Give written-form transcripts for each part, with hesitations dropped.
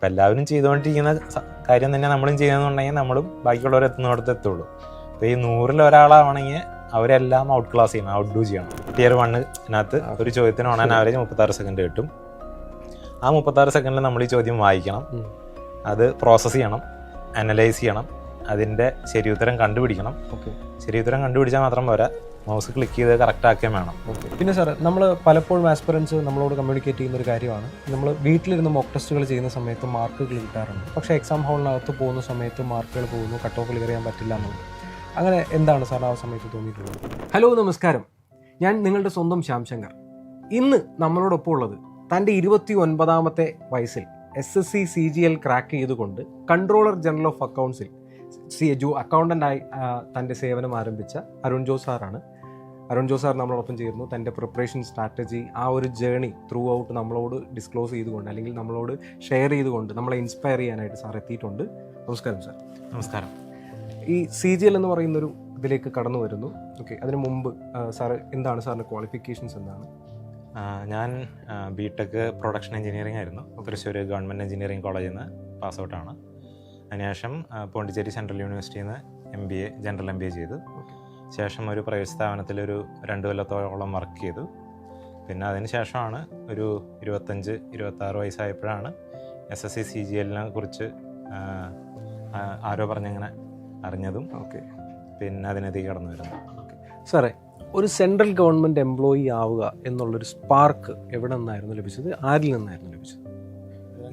അപ്പം എല്ലാവരും ചെയ്തുകൊണ്ടിരിക്കുന്ന കാര്യം തന്നെ നമ്മളും ചെയ്യുന്നുണ്ടെങ്കിൽ നമ്മളും ബാക്കിയുള്ളവർ എത്തുന്നിടത്ത് എത്തുള്ളൂ. അപ്പോൾ ഈ 100-ൽ ഒരാളാവണമെങ്കിൽ അവരെല്ലാം ഔട്ട് ക്ലാസ് ചെയ്യണം, ഔട്ട് ഡു ചെയ്യണം. Tier 1-നകത്ത് ഒരു ചോദ്യത്തിന് ഓൺ ആൻ ആവറേജ് 36 സെക്കൻഡ് കിട്ടും. ആ 36 സെക്കൻഡിൽ നമ്മൾ ഈ ചോദ്യം വായിക്കണം, അത് പ്രോസസ്സ് ചെയ്യണം, അനലൈസ് ചെയ്യണം, അതിൻ്റെ ശരിയുത്തരം കണ്ടുപിടിക്കണം. ശരിയുത്തരം കണ്ടുപിടിച്ചാൽ മാത്രം പോരാ, മൗസ് ക്ലിക്ക് ചെയ്ത് കറക്റ്റ് ആക്കുകയും വേണം. പിന്നെ സാർ, നമ്മൾ പലപ്പോഴും ആസ്പിറൻസ് നമ്മളോട് കമ്മ്യൂണിക്കേറ്റ് ചെയ്യുന്ന ഒരു കാര്യമാണ്, നമ്മൾ വീട്ടിലിരുന്ന് മോക്ക് ടെസ്റ്റുകൾ ചെയ്യുന്ന സമയത്ത് മാർക്കുകൾ കിട്ടാറുണ്ട്, പക്ഷേ എക്സാം ഹാളിനകത്ത് പോകുന്ന സമയത്ത് മാർക്കുകൾ പോകുന്നു, കട്ട് ഓഫ് ക്ലിയർ ചെയ്യാൻ പറ്റില്ല എന്നുള്ളത്. അങ്ങനെ എന്താണ് സാർ ആ സമയത്ത് തോന്നിയിട്ടുള്ളത്? ഹലോ, നമസ്കാരം. ഞാൻ നിങ്ങളുടെ സ്വന്തം ശ്യാംശങ്കർ. ഇന്ന് നമ്മളോടൊപ്പം ഉള്ളത് തൻ്റെ 29ാമത്തെ വയസ്സിൽ SSC CGL ക്രാക്ക് ചെയ്തുകൊണ്ട് കൺട്രോളർ ജനറൽ ഓഫ് അക്കൗണ്ട്സിൽ അക്കൗണ്ടൻ്റായി തൻ്റെ സേവനം ആരംഭിച്ച അരുൺ ജോസ് സാറാണ്. അരുൺ ജോസ് സാർ നമ്മളോടൊപ്പം ചേർന്നു. തൻ്റെ പ്രിപ്പറേഷൻ സ്ട്രാറ്റജി, ആ ഒരു ജേണി ത്രൂ ഔട്ട് നമ്മളോട് ഡിസ്ക്ലോസ് ചെയ്തുകൊണ്ട്, അല്ലെങ്കിൽ നമ്മളോട് ഷെയർ ചെയ്തുകൊണ്ട് നമ്മളെ ഇൻസ്പയർ ചെയ്യാനായിട്ട് സാർ എത്തിയിട്ടുണ്ട്. നമസ്കാരം സാർ. നമസ്കാരം. ഈ CGL എന്ന് പറയുന്നൊരു ഇതിലേക്ക് കടന്നു വരുന്നു. ഓക്കെ, അതിന് മുമ്പ് സാർ എന്താണ് സാറിൻ്റെ ക്വാളിഫിക്കേഷൻസ് എന്താണ്? ഞാൻ BTech പ്രൊഡക്ഷൻ എഞ്ചിനീയറിംഗ് ആയിരുന്നു. തൃശ്ശൂർ ഗവൺമെൻറ് എഞ്ചിനീയറിംഗ് കോളേജിൽ നിന്ന് പാസ് ഔട്ടാണ്. അതിനുശേഷം പോണ്ടിച്ചേരി സെൻട്രൽ യൂണിവേഴ്സിറ്റിയിൽ നിന്ന് MBA ജനറൽ MBA ചെയ്തു. ശേഷം ഒരു പ്രൈവറ്റ് സ്ഥാപനത്തിലൊരു 2 കൊല്ലത്തോളം വർക്ക് ചെയ്തു. പിന്നെ അതിന് ശേഷമാണ് ഒരു 25-26 വയസ്സായപ്പോഴാണ് SSC CGLനെ കുറിച്ച് ആരോ പറഞ്ഞങ്ങനെ അറിഞ്ഞതും പിന്നെ അതിനകത്തേക്ക് കടന്നു വരുന്നത്. സാറേ, ഒരു സെൻട്രൽ ഗവൺമെൻറ് എംപ്ലോയി ആവുക എന്നുള്ളൊരു സ്പാർക്ക് എവിടെ നിന്നായിരുന്നു ലഭിച്ചത്? ആരിൽ നിന്നായിരുന്നു ലഭിച്ചത്?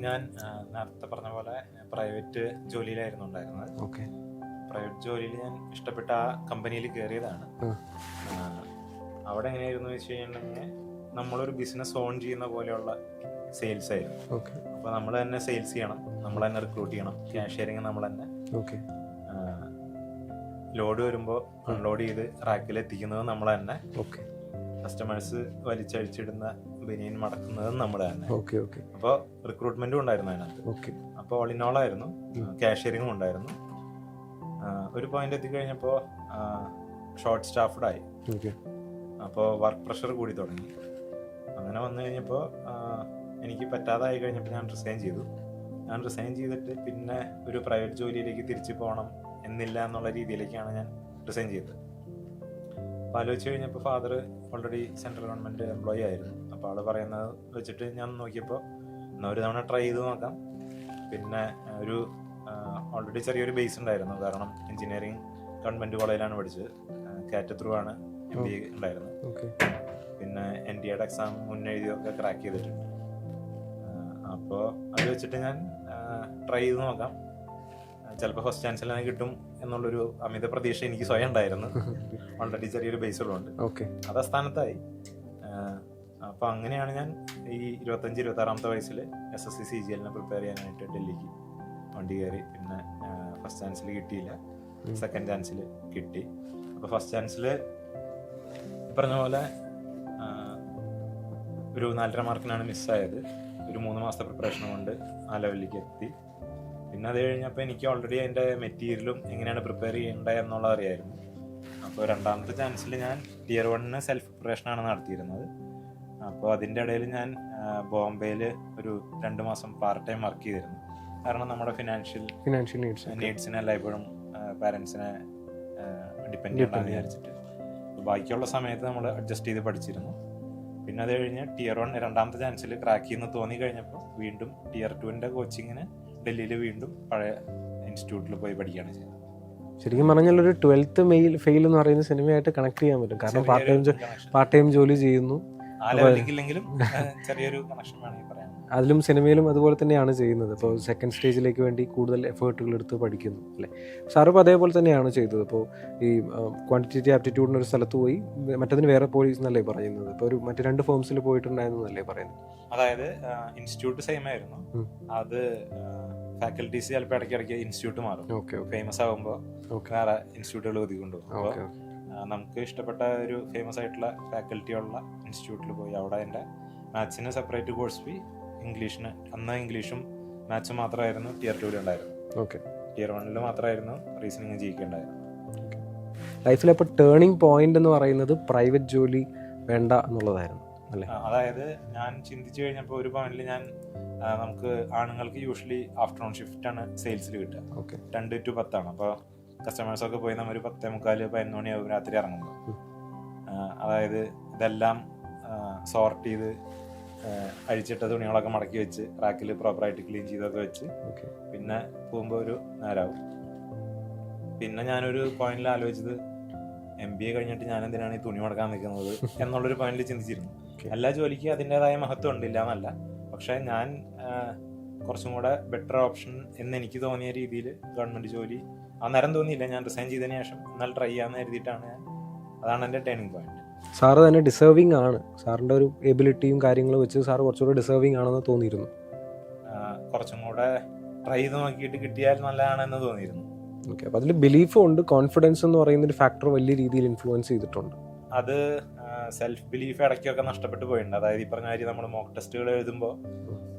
ഞാൻ നേരത്തെ പറഞ്ഞ പോലെ പ്രൈവറ്റ് ജോലിയിലായിരുന്നു ഉണ്ടായിരുന്നത്. പ്രൈവറ്റ് ജോലിയിൽ ഞാൻ ഇഷ്ടപ്പെട്ട ആ കമ്പനിയിൽ കയറിയതാണ്. അവിടെ എങ്ങനെയായിരുന്നു വെച്ച് കഴിഞ്ഞിട്ടുണ്ടെങ്കിൽ നമ്മളൊരു ബിസിനസ് ഓൺ ചെയ്യുന്ന പോലെയുള്ള സെയിൽസ് ആയിരുന്നു. അപ്പോൾ നമ്മൾ തന്നെ സെയിൽസ് ചെയ്യണം, നമ്മൾ തന്നെ റിക്രൂട്ട് ചെയ്യണം, ക്യാഷിയറിങ് നമ്മൾ തന്നെ, ലോഡ് വരുമ്പോൾ അൺലോഡ് ചെയ്ത് റാക്കിൽ എത്തിക്കുന്നത് നമ്മൾ തന്നെ, കസ്റ്റമേഴ്സ് വലിച്ചഴിച്ചിടുന്ന ബനിയൻ മടക്കുന്നതും നമ്മൾ തന്നെ. അപ്പോൾ റിക്രൂട്ട്മെന്റും ഉണ്ടായിരുന്നു അതിനകത്ത്. അപ്പോൾ ഓൾ ഇൻ ഓൾ ആയിരുന്നു, ക്യാഷിയറിങ്ങും ഉണ്ടായിരുന്നു. ഒരു പോയിന്റ് എത്തിക്കഴിഞ്ഞപ്പോൾ ഷോർട്ട് സ്റ്റാഫ്ഡ് ആയി. അപ്പോൾ വർക്ക് പ്രഷർ കൂടി തുടങ്ങി. അങ്ങനെ വന്നു കഴിഞ്ഞപ്പോൾ എനിക്ക് പറ്റാതായി കഴിഞ്ഞപ്പോൾ ഞാൻ റിസൈൻ ചെയ്തു. ഞാൻ റിസൈൻ ചെയ്തിട്ട് പിന്നെ ഒരു പ്രൈവറ്റ് ജോലിയിലേക്ക് തിരിച്ചു പോകണം എന്നില്ല എന്നുള്ള രീതിയിലേക്കാണ് ഞാൻ റിസൈൻ ചെയ്തത്. അപ്പോൾ ആലോചിച്ച് കഴിഞ്ഞപ്പോൾ father already central government employee ആയിരുന്നു. അപ്പോൾ ആൾ പറയുന്നത് വെച്ചിട്ട് ഞാൻ നോക്കിയപ്പോൾ എന്നാൽ ഒരു തവണ ട്രൈ ചെയ്ത് നോക്കാം. പിന്നെ ഒരു ഓൾറെഡി ചെറിയൊരു ബേസ് ഉണ്ടായിരുന്നു, കാരണം എഞ്ചിനീയറിംഗ് ഗവൺമെൻറ് കോളേജിലാണ് പഠിച്ചത്. കാറ്റ് ത്രൂ ആണ് MBA ഉണ്ടായിരുന്നത്. പിന്നെ NDAയുടെ എക്സാം മുന്നെഴുതിയൊക്കെ ക്രാക്ക് ചെയ്തിട്ടുണ്ട്. അപ്പോൾ അത് വെച്ചിട്ട് ഞാൻ ട്രൈ ചെയ്ത് നോക്കാം, ചിലപ്പോൾ ഫസ്റ്റ് ചാൻസിൽ തന്നെ കിട്ടും എന്നുള്ളൊരു അമിത പ്രതീക്ഷ എനിക്ക് സ്വയം ഉണ്ടായിരുന്നു. ഓൾറെഡി ചെറിയൊരു ബേസ് ഉള്ളതുകൊണ്ട് അത് സ്ഥാനത്തായി. അപ്പോൾ അങ്ങനെയാണ് ഞാൻ ഈ 25-26ാമത്തെ വയസ്സിൽ SSC CGLനെ പ്രിപ്പയർ ചെയ്യാനായിട്ട് ഡൽഹിക്ക് വണ്ടി കയറി. പിന്നെ ഫസ്റ്റ് ചാൻസിൽ കിട്ടിയില്ല, സെക്കൻഡ് ചാൻസിൽ കിട്ടി. അപ്പോൾ ഫസ്റ്റ് ചാൻസിൽ പറഞ്ഞ പോലെ ഒരു 4.5 മാർക്കിനാണ് മിസ്സായത്. ഒരു 3 മാസത്തെ പ്രിപ്പറേഷൻ കൊണ്ട് ആ ലെവലിലേക്ക് എത്തി. പിന്നെ അത് കഴിഞ്ഞപ്പോൾ എനിക്ക് ഓൾറെഡി അതിൻ്റെ മെറ്റീരിയലും എങ്ങനെയാണ് പ്രിപ്പയർ ചെയ്യേണ്ടത് എന്നുള്ളത് അറിയായിരുന്നു. അപ്പോൾ 2ാമത്തെ ചാൻസിൽ ഞാൻ Tier 1 സെൽഫ് പ്രിപ്പറേഷനാണ് നടത്തിയിരുന്നത്. അപ്പോൾ അതിൻ്റെ ഇടയിൽ ഞാൻ ബോംബെയിൽ ഒരു 2 മാസം പാർട്ട് ടൈം വർക്ക് ചെയ്തിരുന്നു. കാരണം നമ്മുടെ ഫിനാൻഷ്യൽ നീഡ്സിനെ എല്ലായ്പ്പോഴും പാരൻസിനെ ഡിപ്പെൻഡ് ചെയ്യണമെന്ന് വിചാരിച്ചിട്ട് ബാക്കിയുള്ള സമയത്ത് നമ്മൾ അഡ്ജസ്റ്റ് ചെയ്ത് പഠിച്ചിരുന്നു. പിന്നെ അത് കഴിഞ്ഞ് Tier 1 2ാമത്തെ ചാൻസിൽ ക്രാക്ക് ചെയ്യുന്ന തോന്നി കഴിഞ്ഞപ്പോൾ വീണ്ടും Tier 2ൻ്റെ കോച്ചിങ്ങിന് ഡൽഹിയിൽ വീണ്ടും പഴയ ഇൻസ്റ്റിറ്റ്യൂട്ടിൽ പോയി പഠിക്കുകയാണ് ചെയ്തത്. ശരിക്കും പറഞ്ഞാൽ ഒരു 12th ഫെയിൽ എന്ന് പറയുന്ന സിനിമയായിട്ട് കണക്ട് ചെയ്യാൻ പറ്റും. കാരണം പാർട്ട് ടൈം ജോലി ചെയ്യുന്നു, ചെറിയൊരു കണക്ഷൻ വേണമെങ്കിൽ പറയാം. അതിലും സിനിമയിലും അതുപോലെ തന്നെയാണ് ചെയ്യുന്നത്. അപ്പോൾ സെക്കൻഡ് സ്റ്റേജിലേക്ക് വേണ്ടി കൂടുതൽ എഫേർട്ടുകൾ എടുത്ത് പഠിക്കുന്നു അല്ലേ? സാറിപ്പോൾ അതേപോലെ തന്നെയാണ് ചെയ്തത്. അപ്പോൾ ഈ ക്വാണ്ടിറ്റേറ്റീവ് ആപ്റ്റിറ്റ്യൂഡിന് ഒരു സ്ഥലത്ത് പോയി, മറ്റതിന് വേറെ പോയി എന്നല്ലേ പറയുന്നത്? ഇപ്പോൾ ഒരു മറ്റ് 2 ഫേംസിൽ പോയിട്ടുണ്ടായിരുന്നു എന്നല്ലേ പറയുന്നത്? അതായത് ഇൻസ്റ്റിറ്റ്യൂട്ട് സെയിം ആയിരുന്നു. അത് ഫാക്കൽറ്റീസ് ചിലപ്പോൾ ഇടയ്ക്കിടയ്ക്ക് ഇൻസ്റ്റിറ്റ്യൂട്ട് മാറും. ഫേമസ് ആകുമ്പോൾ വേറെ ഇൻസ്റ്റിറ്റ്യൂട്ടുകൾ ഒതുക്കൊണ്ടുപോകും. അപ്പോൾ നമുക്ക് ഇഷ്ടപ്പെട്ട ഒരു ഫേമസ് ആയിട്ടുള്ള ഫാക്കൽറ്റിയുള്ള ഇൻസ്റ്റിറ്റ്യൂട്ടിൽ പോയി അവിടെ എൻ്റെ മാത്സിന് സെപ്പറേറ്റ് കോഴ്സ് ഫീ, ഇംഗ്ലീഷിന് അന്ന് ഇംഗ്ലീഷും മാത്സും മാത്രമായിരുന്നു Tier 2 ഉണ്ടായിരുന്നു. Tier 1 മാത്രമായിരുന്നു റീസണിങ് ജീവിക്കേണ്ടായിരുന്നു. ലൈഫിൽ അപ്പോൾ ടേണിംഗ് പോയിന്റ് എന്ന് പറയുന്നത് പ്രൈവറ്റ് ജോലി വേണ്ട എന്നുള്ളതായിരുന്നു. അല്ലേ? അതായത് ഞാൻ ചിന്തിച്ചു കഴിഞ്ഞപ്പോൾ ഒരു പോയിന്റിൽ ഞാൻ നമുക്ക് ആണുങ്ങൾക്ക് യൂഷ്വലി ആഫ്റ്റർനൂൺ ഷിഫ്റ്റ് ആണ് സെയിൽസിൽ കിട്ടുക. 2 to 10 ആണ്. അപ്പോൾ കസ്റ്റമേഴ്സൊക്കെ പോയി നമ്മൾ 10:45 11 മണിയാവും രാത്രി ഇറങ്ങുമ്പോൾ. അതായത് ഇതെല്ലാം സോർട്ട് ചെയ്ത് അഴിച്ചിട്ട തുണികളൊക്കെ മടക്കി വെച്ച് റാക്കിൽ പ്രോപ്പറായിട്ട് ക്ലീൻ ചെയ്തൊക്കെ വെച്ച് പിന്നെ പോകുമ്പോൾ ഒരു നേരമാവും. പിന്നെ ഞാനൊരു പോയിന്റിൽ ആലോചിച്ചത് MBA കഴിഞ്ഞിട്ട് ഞാൻ എന്തിനാണ് ഈ തുണി മടക്കാൻ നിൽക്കുന്നത് എന്നുള്ളൊരു പോയിന്റിൽ ചിന്തിച്ചിരുന്നു. എല്ലാ ജോലിക്കും അതിൻ്റെതായ മഹത്വം ഉണ്ടില്ല എന്നല്ല, പക്ഷെ ഞാൻ കുറച്ചും കൂടെ ബെറ്റർ ഓപ്ഷൻ എന്ന് എനിക്ക് തോന്നിയ രീതിയിൽ ഗവൺമെന്റ് ജോലി അന്നേരം തോന്നിയില്ല. ഞാൻ റിസൈൻ ചെയ്തതിന് ശേഷം എന്നാൽ ട്രൈ ചെയ്യാമെന്ന് കരുതിയിട്ടാണ് ഞാൻ. അതാണ് എൻ്റെ ടേണിംഗ് പോയിന്റ്. സാറ് തന്നെ ഡിസേർവിംഗ് ആണ്, സാറിൻ്റെ ഒരു എബിലിറ്റിയും കാര്യങ്ങളും വെച്ച് സാറ് കുറച്ചുകൂടെ ഡിസേർവിംഗ് ആണെന്ന് തോന്നിയിരുന്നു. കുറച്ചും കൂടെ ട്രൈ ചെയ്ത് നോക്കിയിട്ട് കിട്ടിയാൽ നല്ലതാണെന്ന് തോന്നിയിരുന്നു. ഓക്കെ, അപ്പോൾ അതിൽ ബിലീഫും ഉണ്ട്, കോൺഫിഡൻസ് എന്ന് പറയുന്ന ഒരു ഫാക്ടർ വലിയ രീതിയിൽ ഇൻഫ്ലുവൻസ് ചെയ്തിട്ടുണ്ട്. അത് സെൽഫ് ബിലീഫ് ഇടയ്ക്കൊക്കെ നഷ്ടപ്പെട്ടു പോയിട്ടുണ്ട്. അതായത് ഈ പറഞ്ഞ കാര്യം നമ്മൾ മോക്ക് ടെസ്റ്റുകൾ എഴുതുമ്പോൾ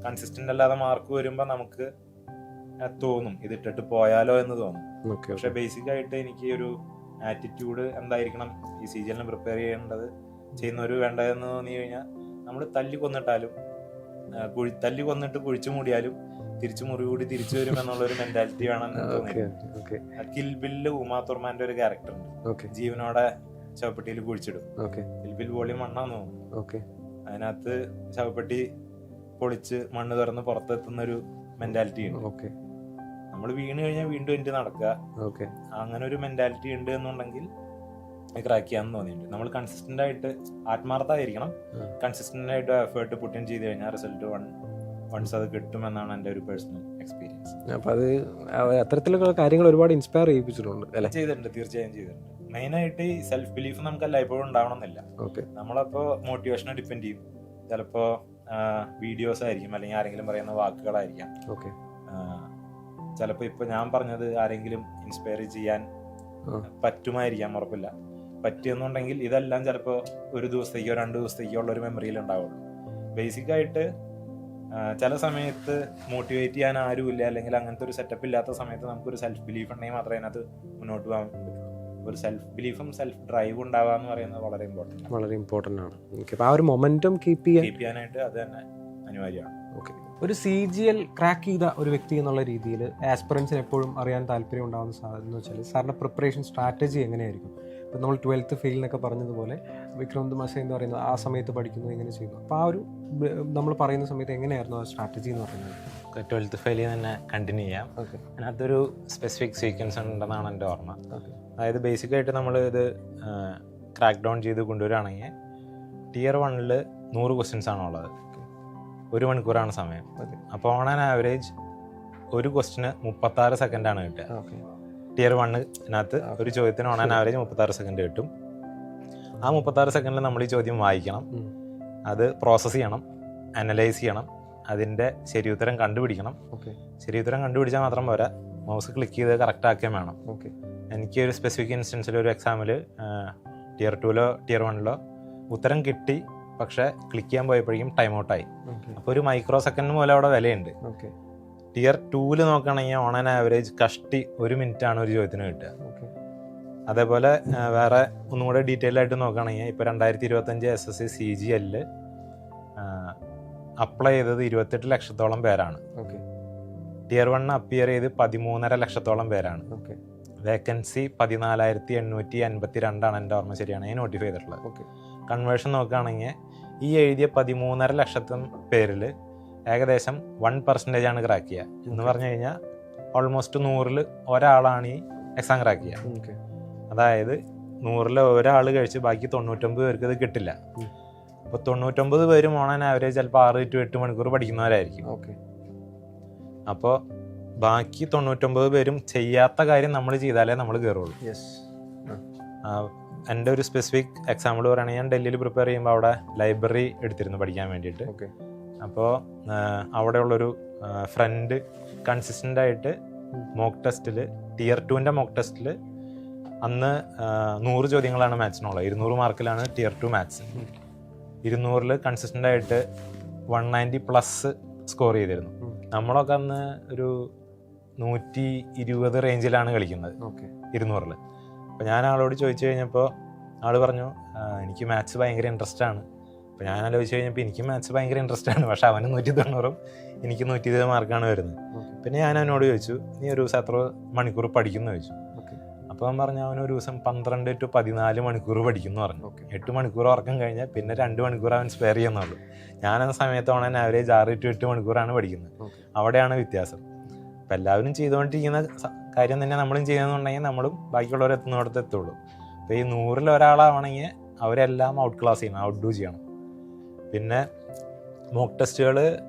കൺസിസ്റ്റന്റ് അല്ലാതെ മാർക്ക് വരുമ്പോൾ നമുക്ക് തോന്നും ഇത് ഇട്ടിട്ട് പോയാലോ എന്ന് തോന്നും. പക്ഷെ ബേസിക് ആയിട്ട് എനിക്ക് ഒരു ആറ്റിറ്റ്യൂഡ് എന്തായിരിക്കണം ഈ CGL പ്രിപ്പയർ ചെയ്യേണ്ടത് ചെയ്യുന്നവർ വേണ്ടതെന്ന് തോന്നി കഴിഞ്ഞാൽ നമ്മൾ തല്ലി കൊന്നിട്ടാലും തല്ലി കൊന്നിട്ട് കുഴിച്ചു മൂടിയാലും തിരിച്ചു മുറികൂടി തിരിച്ചു വരും എന്നുള്ളൊരു മെന്റാലിറ്റി വേണമെന്ന് തോന്നിയിരുന്നു. കിൽ ബില്ല് ഉമാ തുർമാന്റെ ഒരു ക്യാരക്ടർ ഉണ്ട്, ജീവനോടെ ശവപ്പെട്ടിയിൽ കുഴിച്ചിടും. കിൽ ബിൽ വോളിയം 1 ആണെന്ന് തോന്നുന്നു. അതിനകത്ത് ശവപ്പെട്ടി പൊളിച്ച് മണ്ണ് തുറന്ന് പുറത്തെത്തുന്ന ഒരു മെന്റാലിറ്റി ഉണ്ട്. നമ്മൾ വീണ് കഴിഞ്ഞാൽ വീണ്ടും എനിക്ക് നടക്കുക, അങ്ങനെ ഒരു മെന്റാലിറ്റി ഉണ്ട് എന്നുണ്ടെങ്കിൽ ക്രാക്ക് ചെയ്യാന്ന് തോന്നിയിട്ടുണ്ട്. നമ്മൾ കൺസിസ്റ്റന്റ് ആയിട്ട് ആത്മാർത്ഥമായിരിക്കണം, കൺസിസ്റ്റന്റ് ആയിട്ട് എഫേർട്ട് പുട്ട് ചെയ്ത് കഴിഞ്ഞാൽ റിസൾട്ട് വൺസ് അത് കിട്ടുമെന്നാണ് എൻ്റെ ഒരു പേഴ്സണൽ എക്സ്പീരിയൻസ്. അപ്പോൾ അത് അത്തരത്തിലുള്ള കാര്യങ്ങൾ ഒരുപാട് ഇൻസ്പയർ ചെയ്യിപ്പിച്ചിട്ടുണ്ട് അല്ലേ? ചെയ്തിട്ടുണ്ട്, തീർച്ചയായും ചെയ്തിട്ടുണ്ട്. മെയിനായിട്ട് ഈ സെൽഫ് ബിലീഫ് നമുക്ക് എല്ലായ്പ്പോഴും ഉണ്ടാവണമെന്നില്ല. നമ്മളപ്പോൾ മോട്ടിവേഷനെ ഡിപ്പെൻഡ് ചെയ്യും. ചിലപ്പോൾ വീഡിയോസ് ആയിരിക്കും, അല്ലെങ്കിൽ ആരെങ്കിലും പറയുന്ന വാക്കുകളായിരിക്കാം. ചിലപ്പോൾ ഇപ്പോൾ ഞാൻ പറഞ്ഞത് ആരെങ്കിലും ഇൻസ്പയർ ചെയ്യാൻ പറ്റുമായിരിക്കാം, ഉറപ്പില്ല. പറ്റിയെന്നുണ്ടെങ്കിൽ ഇതെല്ലാം ചിലപ്പോൾ ഒരു ദിവസത്തേക്കോ 2 ദിവസത്തേക്കോ ഉള്ള ഒരു മെമ്മറിയിൽ ഉണ്ടാവുള്ളൂ. ബേസിക്കായിട്ട് ചില സമയത്ത് മോട്ടിവേറ്റ് ചെയ്യാൻ ആരുമില്ല, അല്ലെങ്കിൽ അങ്ങനത്തെ ഒരു സെറ്റപ്പ് ഇല്ലാത്ത സമയത്ത് നമുക്കൊരു സെൽഫ് ബിലീഫ് ഉണ്ടെങ്കിൽ മാത്രമേ അതിനകത്ത് മുന്നോട്ട് പോകാൻ പറ്റുള്ളൂ. ഒരു സെൽഫ് ബിലീഫും സെൽഫ് ഡ്രൈവും ഉണ്ടാവുക എന്ന് പറയുന്നത് വളരെ ഇമ്പോർട്ടൻ്റ് ആണ്. അപ്പോൾ ആ ഒരു മൊമെന്റം കീപ്പ് ചെയ്യാനായിട്ട് അത് തന്നെ അനിവാര്യമാണ്. ഒരു CGL ക്രാക്ക് ചെയ്ത ഒരു വ്യക്തി എന്നുള്ള രീതിയിൽ ആസ്പിറൻസിന് എപ്പോഴും അറിയാൻ താല്പര്യം ഉണ്ടാകുന്ന സാധനം എന്ന് വെച്ചാൽ സാറിൻ്റെ പ്രിപ്പറേഷൻ സ്ട്രാറ്റജി എങ്ങനെയായിരിക്കും? ഇപ്പം നമ്മൾ 12th ഫെയിൽ എന്നൊക്കെ പറഞ്ഞതുപോലെ വിക്രമന്ത് മസ എന്ന് പറയുന്നത് ആ സമയത്ത് പഠിക്കുന്നു, എങ്ങനെ ചെയ്യുന്നു? അപ്പോൾ ആ ഒരു നമ്മൾ പറയുന്ന സമയത്ത് എങ്ങനെയായിരുന്നു ആ സ്ട്രാറ്റജി എന്ന് പറയുന്നത്? 12th ഫെയിൽ തന്നെ കണ്ടിന്യൂ ചെയ്യാം. അതിനകത്തൊരു സ്പെസിഫിക് സീക്വൻസ് ഉണ്ടെന്നാണ് എൻ്റെ ഓർമ്മ. അതായത് ബേസിക്കായിട്ട് നമ്മൾ ഇത് ക്രാക്ക് ഡൗൺ ചെയ്ത് കൊണ്ടുവരികയാണെങ്കിൽ Tier 1 100 ക്വസ്റ്റ്യൻസ് ആണുള്ളത്, 1 മണിക്കൂറാണ് സമയം. അപ്പോൾ ഓൺ ആൻ ആവറേജ് ഒരു ക്വസ്റ്റിന് 36 സെക്കൻഡാണ് കിട്ടുക. Tier 1 ഒരു ചോദ്യത്തിന് ഓൺ ആൻ ആവറേജ് 36 സെക്കൻഡ് കിട്ടും. ആ 36 സെക്കൻഡിൽ നമ്മൾ ഈ ചോദ്യം വായിക്കണം, അത് പ്രോസസ്സ് ചെയ്യണം, അനലൈസ് ചെയ്യണം, അതിൻ്റെ ശരിയുത്തരം കണ്ടുപിടിക്കണം. ശരിയുത്തരം കണ്ടുപിടിച്ചാൽ മാത്രം പോരാ, മൗസ് ക്ലിക്ക് ചെയ്ത് കറക്റ്റ് ആക്കുകയും വേണം. എനിക്ക് ഒരു സ്പെസിഫിക് ഇൻസ്റ്റൻസിൽ ഒരു എക്സാമിൽ Tier 2 Tier 1 ഉത്തരം കിട്ടി, പക്ഷെ ക്ലിക്ക് ചെയ്യാൻ പോയപ്പോഴേക്കും ടൈം ഔട്ടായി. അപ്പോൾ ഒരു മൈക്രോ സെക്കൻഡ് പോലെ അവിടെ വിലയുണ്ട്. Tier 2 നോക്കുകയാണെങ്കിൽ ഓൺ ആൻ ആവറേജ് കഷ്ടി 1 മിനിറ്റാണ് ഒരു ചോദ്യത്തിന് കിട്ടുക. അതേപോലെ വേറെ ഒന്നും കൂടെ ഡീറ്റെയിൽ ആയിട്ട് നോക്കുകയാണെങ്കിൽ ഇപ്പോൾ 2025 SSC CGL അപ്ലൈ ചെയ്തത് 28 ലക്ഷത്തോളം പേരാണ്. Tier 1 അപ്പിയർ ചെയ്ത് 13.5 ലക്ഷത്തോളം പേരാണ്. വേക്കൻസി 14,852 എൻ്റെ ഓർമ്മ ശരിയാണെങ്കിൽ നോട്ടിഫൈ ചെയ്തിട്ടുള്ളത്. കൺവേർഷൻ നോക്കുകയാണെങ്കിൽ ഈ എഴുതിയ 13.5 ലക്ഷത്തും പേരിൽ ഏകദേശം 1% ആണ് ക്രാക്ക് ചെയ്യുക. എന്ന് പറഞ്ഞു കഴിഞ്ഞാൽ ഓൾമോസ്റ്റ് 100-ൽ ഒരാളാണ് ഈ എക്സാം ക്രാക്ക് ചെയ്യുക. അതായത് 100-ൽ ഒരാൾ കഴിച്ച് ബാക്കി 99 പേർക്ക് ഇത് കിട്ടില്ല. അപ്പോൾ 99 പേരും ഓൺ ആൻ ആവറേജ് ചിലപ്പോൾ 6 to 8 മണിക്കൂർ പഠിക്കുന്നവരായിരിക്കും. അപ്പോൾ ബാക്കി 99 പേരും ചെയ്യാത്ത കാര്യം നമ്മൾ ചെയ്താലേ നമ്മൾ കയറുള്ളൂ. എൻ്റെ ഒരു സ്പെസിഫിക് എക്സാമ്പിൾ പറയുകയാണെങ്കിൽ ഞാൻ ഡൽഹിയിൽ പ്രിപ്പയർ ചെയ്യുമ്പോൾ അവിടെ ലൈബ്രറി എടുത്തിരുന്നു പഠിക്കാൻ വേണ്ടിയിട്ട്. അപ്പോൾ അവിടെയുള്ളൊരു ഫ്രണ്ട് കൺസിസ്റ്റൻ്റ് ആയിട്ട് മോക്ക് ടെസ്റ്റിൽ Tier 2 മോക്ക് ടെസ്റ്റിൽ അന്ന് 100 ചോദ്യങ്ങളാണ് മാത്സിനുള്ളത്. 200 മാർക്കിലാണ് Tier 2 മാത്സ്. 200-ൽ കൺസിസ്റ്റൻ്റ് ആയിട്ട് 190+ സ്കോർ ചെയ്തിരുന്നു. നമ്മളൊക്കെ അന്ന് ഒരു 120 റേഞ്ചിലാണ് കളിക്കുന്നത് 200-ൽ. അപ്പോൾ ഞാൻ ആളോട് ചോദിച്ചു കഴിഞ്ഞപ്പോൾ ആൾ പറഞ്ഞു എനിക്ക് മാത്സ് ഭയങ്കര ഇൻട്രസ്റ്റ് ആണ്, അപ്പോൾ ഞാൻ ആലോചിച്ച് കഴിഞ്ഞപ്പോൾ എനിക്ക് മാത്സ് ഭയങ്കര ഇൻട്രസ്റ്റ് ആണ്, പക്ഷെ അവന് 190 എനിക്ക് 120 മാർക്കാണ് വരുന്നത്. പിന്നെ ഞാൻ അവനോട് ചോദിച്ചു, നീ ഒരു ദിവസം എത്ര മണിക്കൂർ പഠിക്കുന്നു ചോദിച്ചു. അപ്പോൾ അവൻ പറഞ്ഞു അവൻ ഒരു ദിവസം 12 to 14 മണിക്കൂർ പഠിക്കുന്നു പറഞ്ഞു. 8 മണിക്കൂർ ഉറക്കം കഴിഞ്ഞാൽ പിന്നെ 2 മണിക്കൂർ അവൻ സ്പെയർ ചെയ്യുന്നുള്ളൂ. ഞാനെന്ന സമയത്ത് അവൻ ആവറേജ് 6 to 8 മണിക്കൂറാണ് പഠിക്കുന്നത്. അവിടെയാണ് വ്യത്യാസം. അപ്പം എല്ലാവരും ചെയ്തുകൊണ്ടിരിക്കുന്ന കാര്യം തന്നെ നമ്മളും ചെയ്യുന്നുണ്ടെങ്കിൽ നമ്മളും ബാക്കിയുള്ളവർ എത്തുന്നിടത്ത് എത്തുള്ളൂ. അപ്പോൾ ഈ 100-ൽ ഒരാളാവണമെങ്കിൽ അവരെല്ലാം ഔട്ട് ക്ലാസ് ചെയ്യണം, ഔട്ട് ഡു ചെയ്യണം. പിന്നെ മോക്ക് ടെസ്റ്റുകൾ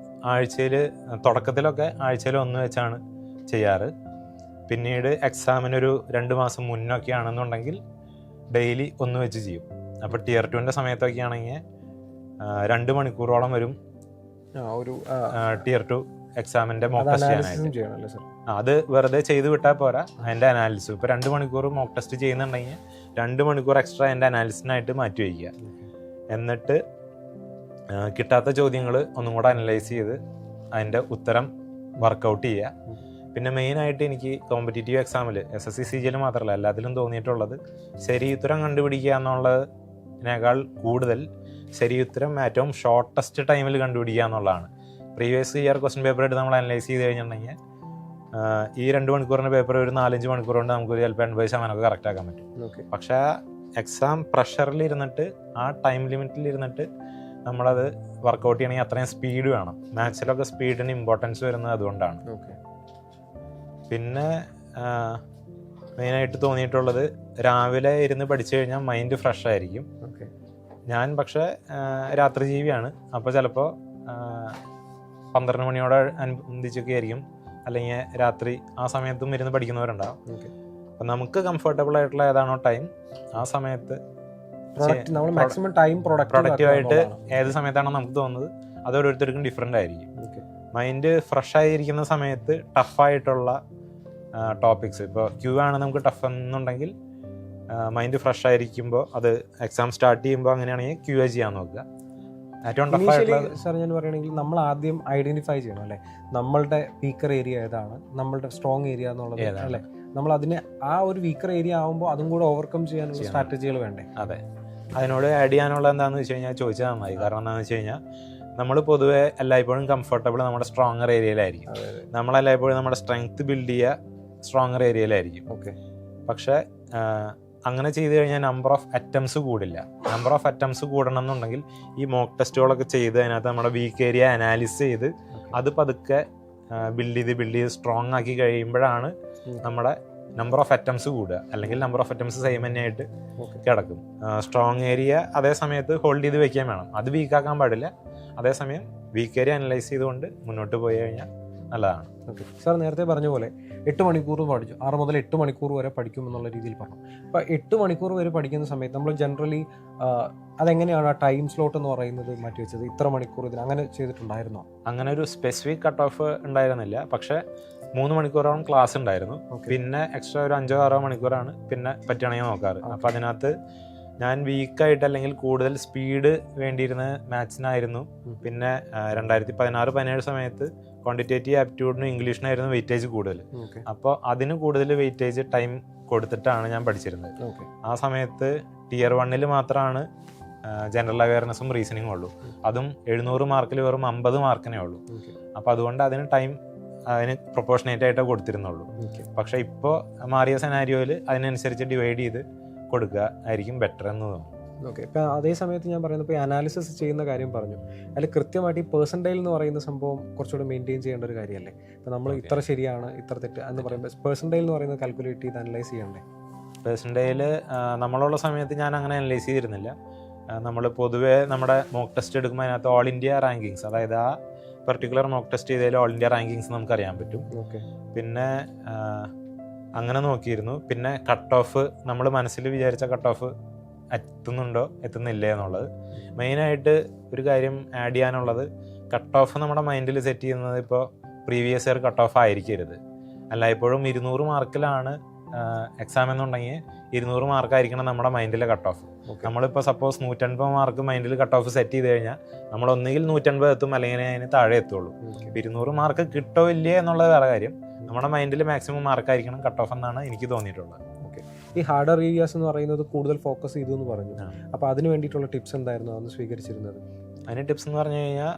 ആഴ്ചയിൽ തുടക്കത്തിലൊക്കെ ആഴ്ചയിൽ 1 വെച്ചാണ് ചെയ്യാറ്. പിന്നീട് എക്സാമിനൊരു 2 മാസം മുന്നൊക്കെ ആണെന്നുണ്ടെങ്കിൽ ഡെയിലി 1 വെച്ച് ചെയ്യും. അപ്പോൾ Tier 2-ൻ്റെ സമയത്തൊക്കെ ആണെങ്കിൽ 2 മണിക്കൂറോളം വരും Tier 2 എക്സാമിൻ്റെ മോക്ക് ടെസ്റ്റ് ചെയ്യാനായിട്ട്. അത് വെറുതെ ചെയ്ത് വിട്ടാൽ പോരാ, അതിൻ്റെ അനാലിസിസ്. ഇപ്പോൾ 2 മണിക്കൂർ മോക്ക് ടെസ്റ്റ് ചെയ്യുന്നുണ്ടെങ്കിൽ 2 മണിക്കൂർ എക്സ്ട്രാ അതിൻ്റെ അനാലിസിസിനായിട്ട് മാറ്റി വയ്ക്കുക. എന്നിട്ട് കിട്ടാത്ത ചോദ്യങ്ങൾ ഒന്നും കൂടെ അനലൈസ് ചെയ്ത് അതിൻ്റെ ഉത്തരം വർക്കൗട്ട് ചെയ്യുക. പിന്നെ മെയിനായിട്ട് എനിക്ക് കോമ്പറ്റീറ്റീവ് എക്സാമിൽ SSC CGL മാത്രമല്ല എല്ലാത്തിലും തോന്നിയിട്ടുള്ളത് ശരി ഉത്തരം കണ്ടുപിടിക്കുക എന്നുള്ളതിനേക്കാൾ കൂടുതൽ ശരി ഉത്തരം ഏറ്റവും ഷോർട്ടസ്റ്റ് ടൈമിൽ കണ്ടുപിടിക്കുക എന്നുള്ളതാണ്. പ്രീവിയസ് ഇയർ ക്വസ്റ്റ്യൻ പേപ്പർ എടുത്ത് നമ്മൾ അനലൈസ് ചെയ്ത് കഴിഞ്ഞിട്ടുണ്ടെങ്കിൽ ഈ 2 മണിക്കൂറിൻ്റെ പേപ്പർ ഒരു 4-5 മണിക്കൂർ കൊണ്ട് നമുക്ക് ചിലപ്പോൾ 80% കറക്റ്റ് ആക്കാൻ പറ്റും. പക്ഷേ എക്സാം പ്രഷറിൽ ഇരുന്നിട്ട് ആ ടൈം ലിമിറ്റിൽ ഇരുന്നിട്ട് നമ്മളത് വർക്കൗട്ട് ചെയ്യണമെങ്കിൽ അത്രയും സ്പീഡ് വേണം. മാത്സിലൊക്കെ സ്പീഡിന് ഇമ്പോർട്ടൻസ് വരുന്നത് അതുകൊണ്ടാണ്. പിന്നെ മെയിനായിട്ട് തോന്നിയിട്ടുള്ളത് രാവിലെ ഇരുന്ന് പഠിച്ചു കഴിഞ്ഞാൽ മൈൻഡ് ഫ്രഷ് ആയിരിക്കും. ഞാൻ പക്ഷേ രാത്രി ജീവിയാണ്. അപ്പോൾ ചിലപ്പോൾ 12 മണിയോടെ അനുബന്ധിച്ചൊക്കെ ആയിരിക്കും, അല്ലെങ്കിൽ രാത്രി ആ സമയത്തും ഇരുന്ന് പഠിക്കുന്നവരുണ്ടാവും. അപ്പം നമുക്ക് കംഫർട്ടബിൾ ആയിട്ടുള്ള ഏതാണോ ടൈം ആ സമയത്ത് പ്രൊഡക്റ്റീവായിട്ട് ഏത് സമയത്താണോ നമുക്ക് തോന്നുന്നത് അത് ഓരോരുത്തർക്കും ഡിഫറെൻ്റ് ആയിരിക്കും. മൈൻഡ് ഫ്രഷ് ആയിരിക്കുന്ന സമയത്ത് ടഫായിട്ടുള്ള ടോപ്പിക്സ്, ഇപ്പോൾ ക്യൂ ആണ് നമുക്ക് ടഫ് എന്നുണ്ടെങ്കിൽ മൈൻഡ് ഫ്രഷ് ആയിരിക്കുമ്പോൾ അത് എക്സാം സ്റ്റാർട്ട് ചെയ്യുമ്പോൾ അങ്ങനെയാണെങ്കിൽ ക്യൂ ചെയ്യാൻ നോക്കുക. ഏറ്റവും ടഫായിട്ടുള്ള സാർ ഞാൻ പറയുകയാണെങ്കിൽ നമ്മൾ ആദ്യം ഐഡന്റിഫൈ ചെയ്യണം അല്ലേ, നമ്മളുടെ വീക്കർ ഏരിയ ഏതാണ്, നമ്മളുടെ സ്ട്രോങ് ഏരിയ എന്നുള്ളത് അല്ലേ. നമ്മൾ അതിനെ ആ ഒരു വീക്കർ ഏരിയ ആകുമ്പോൾ അതും കൂടെ ഓവർകം ചെയ്യാനുള്ള സ്ട്രാറ്റജികൾ വേണ്ടേ? അതെ, അതിനോട് ആഡ് ചെയ്യാനുള്ള എന്താണെന്ന് വെച്ച് കഴിഞ്ഞാൽ ചോദിച്ചാൽ നന്നായി. കാരണം എന്താണെന്ന് വെച്ച് കഴിഞ്ഞാൽ നമ്മൾ പൊതുവെ എല്ലായ്പ്പോഴും കംഫർട്ടബിൾ നമ്മുടെ സ്ട്രോങ്ങർ ഏരിയയിലായിരിക്കും. നമ്മളെല്ലായ്പ്പോഴും നമ്മുടെ സ്ട്രെങ്ത് ബിൽഡ് ചെയ്യുക സ്ട്രോങ്ങർ ഏരിയയിലായിരിക്കും. പക്ഷേ അങ്ങനെ ചെയ്ത് കഴിഞ്ഞാൽ നമ്പർ ഓഫ് അറ്റംപ്റ്റ്സ് കൂടില്ല. നമ്പർ ഓഫ് അറ്റംപ്റ്റ്സ് കൂടണം എന്നുണ്ടെങ്കിൽ ഈ മോക്ക് ടെസ്റ്റുകളൊക്കെ ചെയ്ത് അതിനകത്ത് നമ്മുടെ വീക്ക് ഏരിയ അനാലിസ് ചെയ്ത് അത് പതുക്കെ ബിൽഡ് ചെയ്ത് സ്ട്രോങ് ആക്കി കഴിയുമ്പോഴാണ് നമ്മുടെ നമ്പർ ഓഫ് അറ്റംപ്റ്റ്സ് കൂടുക. അല്ലെങ്കിൽ നമ്പർ ഓഫ് അറ്റംപ്റ്റ്സ് സെയിം തന്നെയായിട്ട് കിടക്കും. സ്ട്രോങ് ഏരിയ അതേ സമയത്ത് ഹോൾഡ് ചെയ്ത് വെക്കാൻ വേണം, അത് വീക്കാക്കാൻ പാടില്ല. അതേസമയം വീക്ക് ഏരിയ അനലൈസ് ചെയ്തുകൊണ്ട് മുന്നോട്ട് പോയി കഴിഞ്ഞാൽ നല്ലതാണ്. ഓക്കെ സാർ, നേരത്തെ പറഞ്ഞ പോലെ 8 മണിക്കൂർ പഠിച്ചു, 6 മുതൽ 8 മണിക്കൂർ വരെ പഠിക്കും എന്നുള്ള രീതിയിൽ പറഞ്ഞു. അപ്പോൾ 8 മണിക്കൂർ വരെ പഠിക്കുന്ന സമയത്ത് നമ്മൾ ജനറലി അതെങ്ങനെയാണ് ആ ടൈം സ്ലോട്ട് എന്ന് പറയുന്നത് മാറ്റി വെച്ചത്? ഇത്ര മണിക്കൂർ ഇതിന് അങ്ങനെ ചെയ്തിട്ടുണ്ടായിരുന്നോ? അങ്ങനെ ഒരു സ്പെസിഫിക് കട്ട് ഓഫ് ഉണ്ടായിരുന്നില്ല. പക്ഷേ 3 മണിക്കൂറോളം ക്ലാസ് ഉണ്ടായിരുന്നു. പിന്നെ എക്സ്ട്രാ ഒരു 5-6 മണിക്കൂറാണ് പിന്നെ പറ്റുകയാണെങ്കിൽ നോക്കാറ്. അപ്പം അതിനകത്ത് ഞാൻ വീക്കായിട്ട് അല്ലെങ്കിൽ കൂടുതൽ സ്പീഡ് വേണ്ടിയിരുന്ന മാത്സിനായിരുന്നു. പിന്നെ 2016-17 സമയത്ത് ക്വാണ്ടിറ്റേറ്റീവ് ആപ്റ്റിറ്റ്യൂഡിനും ഇംഗ്ലീഷിനായിരുന്നു വെയിറ്റേജ് കൂടുതൽ. അപ്പോൾ അതിന് കൂടുതൽ വെയിറ്റേജ് ടൈം കൊടുത്തിട്ടാണ് ഞാൻ പഠിച്ചിരുന്നത്. ആ സമയത്ത് Tier 1 മാത്രമാണ് ജനറൽ അവയർനെസ്സും റീസണിങ്ങും ഉള്ളൂ. അതും 700 മാർക്കിൽ വെറും 50 മാർക്കിനേ ഉള്ളൂ. അപ്പോൾ അതുകൊണ്ട് അതിന് ടൈം അതിന് പ്രൊപ്പോർഷനേറ്റ് ആയിട്ടേ കൊടുത്തിരുന്നുള്ളൂ. പക്ഷേ ഇപ്പോൾ മാറിയ സെനാരിയോയിൽ അതിനനുസരിച്ച് ഡിവൈഡ് ചെയ്ത് കൊടുക്കുക ആയിരിക്കും ബെറ്റർ എന്ന് തോന്നുന്നു. ഓക്കെ, ഇപ്പം അതേ സമയത്ത് ഞാൻ പറയുന്നത് ഇപ്പോൾ അനാലിസിസ് ചെയ്യുന്ന കാര്യം പറഞ്ഞു, അതിൽ കൃത്യമായിട്ട് ഈ പേഴ്സൻറ്റൈൽ എന്ന് പറയുന്ന സംഭവം കുറച്ചുകൂടെ മെയിൻറ്റെയിൻ ചെയ്യേണ്ട ഒരു കാര്യമല്ലേ? ഇപ്പോൾ നമ്മൾ ഇത്ര ശരിയാണ് ഇത്ര തെറ്റ് എന്ന് പറയുമ്പോൾ പേഴ്സൻറ്റൈൽ എന്ന് പറയുന്നത് കാൽക്കുലേറ്റ് ചെയ്ത് അനലൈസ് ചെയ്യണ്ടേ? പേഴ്സൻറ്റൈൽ നമ്മളുള്ള സമയത്ത് ഞാൻ അങ്ങനെ അനലൈസ് ചെയ്തിരുന്നില്ല. നമ്മൾ പൊതുവേ നമ്മുടെ മോക്ക് ടെസ്റ്റ് എടുക്കുമ്പോൾ അതിനകത്ത് ഓൾ ഇന്ത്യ റാങ്കിങ്സ്, അതായത് ആ പെർട്ടിക്കുലർ മോക്ക് ടെസ്റ്റ് ചെയ്തതിൽ ഓൾ ഇന്ത്യ റാങ്കിങ്സ് നമുക്കറിയാൻ പറ്റും. പിന്നെ അങ്ങനെ നോക്കിയിരുന്നു. പിന്നെ കട്ട് ഓഫ് നമ്മൾ മനസ്സിൽ വിചാരിച്ച കട്ട് ഓഫ് എത്തുന്നുണ്ടോ എത്തുന്നില്ലേ എന്നുള്ളത്. മെയിനായിട്ട് ഒരു കാര്യം ആഡ് ചെയ്യാനുള്ളത്, കട്ട് ഓഫ് നമ്മുടെ മൈൻഡിൽ സെറ്റ് ചെയ്യുന്നത് ഇപ്പോൾ പ്രീവിയസ് ഇയർ കട്ട് ഓഫ് ആയിരിക്കരുത്. അല്ല, ഇപ്പോഴും 200 മാർക്കിലാണ് എക്സാം എന്നുണ്ടെങ്കിൽ 200 മാർക്കായിരിക്കണം നമ്മുടെ മൈൻഡിലെ കട്ട് ഓഫ്. നമ്മളിപ്പോൾ സപ്പോസ് 150 മാർക്ക് മൈൻഡിൽ കട്ട് ഓഫ് സെറ്റ് ചെയ്ത് കഴിഞ്ഞാൽ നമ്മൾ ഒന്നുകിൽ 150 എത്തും, അല്ലെങ്കിൽ അതിന് താഴെ എത്തുള്ളൂ. 200 മാർക്ക് കിട്ടോ ഇല്ലേ എന്നുള്ളത് വേറെ കാര്യം. നമ്മുടെ മൈൻഡിൽ മാക്സിമം മാർക്കായിരിക്കണം കട്ട് ഓഫ് എന്നാണ് എനിക്ക് തോന്നിയിട്ടുള്ളത്. ഓക്കെ, ഈ ഹാർഡർ ഏരിയാസ് എന്ന് പറയുന്നത് കൂടുതൽ ഫോക്കസ് ചെയ്തു എന്ന് പറഞ്ഞു. അപ്പോൾ അതിന് വേണ്ടിയിട്ടുള്ള ടിപ്സ് എന്തായിരുന്നു അന്ന് സ്വീകരിച്ചിരുന്നത്? അതിന് ടിപ്സ് എന്ന് പറഞ്ഞു കഴിഞ്ഞാൽ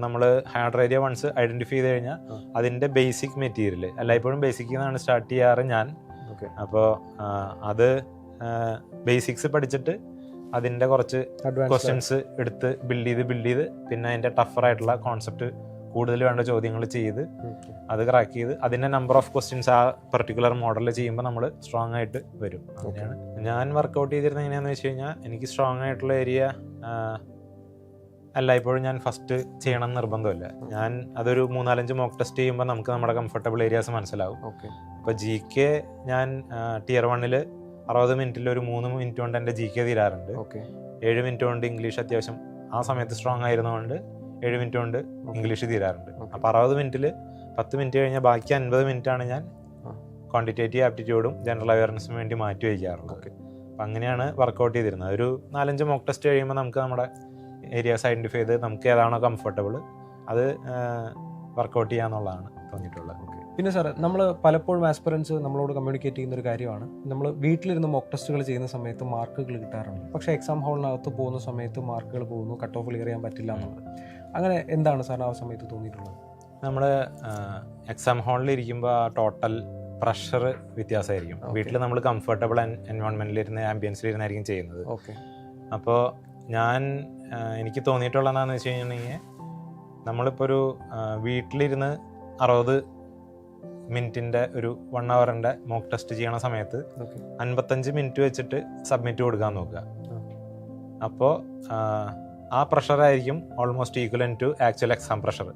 നമ്മൾ ഹാർഡ് ഏരിയ വൺസ് ഐഡന്റിഫൈ ചെയ്ത് കഴിഞ്ഞാൽ അതിൻ്റെ ബേസിക് മെറ്റീരിയൽ എല്ലായ്പ്പോഴും ബേസിക്കിൽ നിന്നാണ് സ്റ്റാർട്ട് ചെയ്യാറ് ഞാൻ. അപ്പോൾ അത് ബേസിക്സ് പഠിച്ചിട്ട് അതിൻ്റെ കുറച്ച് ക്വസ്റ്റ്യൻസ് എടുത്ത് ബിൽഡ് ചെയ്ത് പിന്നെ അതിൻ്റെ ടഫറായിട്ടുള്ള കോൺസെപ്റ്റ് കൂടുതൽ വേണ്ട ചോദ്യങ്ങൾ ചെയ്ത് അത് ക്രാക്ക് ചെയ്ത് അതിൻ്റെ നമ്പർ ഓഫ് ക്വസ്റ്റ്യൻസ് ആ പെർട്ടിക്കുലർ മോഡലിൽ ചെയ്യുമ്പോൾ നമ്മൾ സ്ട്രോങ് ആയിട്ട് വരും. അങ്ങനെയാണ് ഞാൻ വർക്കൗട്ട് ചെയ്തിരുന്നത്. എങ്ങനെയാണെന്ന് വെച്ച് കഴിഞ്ഞാൽ എനിക്ക് സ്ട്രോങ് ആയിട്ടുള്ള ഏരിയ എല്ലായ്പ്പോഴും ഞാൻ ഫസ്റ്റ് ചെയ്യണം എന്ന് നിർബന്ധമില്ല. ഞാൻ അതൊരു 3-4 മോക്ക് ടെസ്റ്റ് ചെയ്യുമ്പോൾ നമുക്ക് നമ്മുടെ കംഫർട്ടബിൾ ഏരിയാസ് മനസ്സിലാവും. ഇപ്പോൾ GK ഞാൻ Tier 1 60 മിനിറ്റിൽ ഒരു 3 മിനിറ്റ് കൊണ്ട് എൻ്റെ GK തീരാറുണ്ട്. 7 മിനിറ്റ് കൊണ്ട് ഇംഗ്ലീഷ് അത്യാവശ്യം ആ സമയത്ത് സ്ട്രോങ് ആയിരുന്നതുകൊണ്ട് 7 മിനിറ്റ് കൊണ്ട് ഇംഗ്ലീഷ് തീരാറുണ്ട്. അപ്പോൾ 60 മിനിറ്റിൽ 10 മിനിറ്റ് കഴിഞ്ഞാൽ ബാക്കി 50 മിനിറ്റാണ് ഞാൻ ക്വാണ്ടിറ്റേറ്റീവ് ആപ്റ്റിറ്റ്യൂഡും ജനറൽ അവയർനെസ്സിന് വേണ്ടി മാറ്റി വയ്ക്കാറുള്ളത്. അപ്പം അങ്ങനെയാണ് വർക്കൗട്ട് ചെയ്തിരുന്നത്. ഒരു 4-5 മോക്ക് ടെസ്റ്റ് കഴിയുമ്പോൾ നമുക്ക് നമ്മുടെ ഏരിയാസ് ഐഡൻറ്റിഫൈ ചെയ്ത് നമുക്ക് ഏതാണോ കംഫർട്ടബിൾ അത് വർക്കൗട്ട് ചെയ്യാന്നുള്ളതാണ് തോന്നിയിട്ടുള്ളത്. പിന്നെ സാർ, നമ്മൾ പലപ്പോഴും ആസ്പിറൻസ് നമ്മളോട് കമ്മ്യൂണിക്കേറ്റ് ചെയ്യുന്ന ഒരു കാര്യമാണ്, നമ്മൾ വീട്ടിലിരുന്ന് മോക്ക് ടെസ്റ്റുകൾ ചെയ്യുന്ന സമയത്ത് മാർക്കുകൾ കിട്ടാറുണ്ട്, പക്ഷേ എക്സാം ഹാളിനകത്ത് പോകുന്ന സമയത്ത് മാർക്കുകൾ പോകുന്നു, കട്ട് ഓഫ് ക്ലിയർ ചെയ്യാൻ പറ്റില്ല എന്നുള്ളത്. അങ്ങനെ എന്താണ് സാറിന് ആ സമയത്ത് തോന്നിയിട്ടുള്ളത്? നമ്മൾ എക്സാം ഹാളിൽ ഇരിക്കുമ്പോൾ ആ ടോട്ടൽ പ്രഷർ വ്യത്യാസമായിരിക്കും. വീട്ടിൽ നമ്മൾ കംഫർട്ടബിൾ എൻവയോൺമെൻറ്റിലിരുന്ന് ആംബിയൻസിലിരുന്നായിരിക്കും ചെയ്യുന്നത്. അപ്പോൾ എനിക്ക് തോന്നിയിട്ടുള്ളതെന്ന് വെച്ച് കഴിഞ്ഞിട്ടുണ്ടെങ്കിൽ നമ്മളിപ്പോൾ ഒരു വീട്ടിലിരുന്ന് 60 മിനിറ്റിൻ്റെ ഒരു 1 അവറിൻ്റെ മോക്ക് ടെസ്റ്റ് ചെയ്യണ സമയത്ത് 55 മിനിറ്റ് വെച്ചിട്ട് സബ്മിറ്റ് കൊടുക്കാൻ നോക്കുക. അപ്പോൾ ആ പ്രഷറായിരിക്കും almost equivalent to actual exam pressure.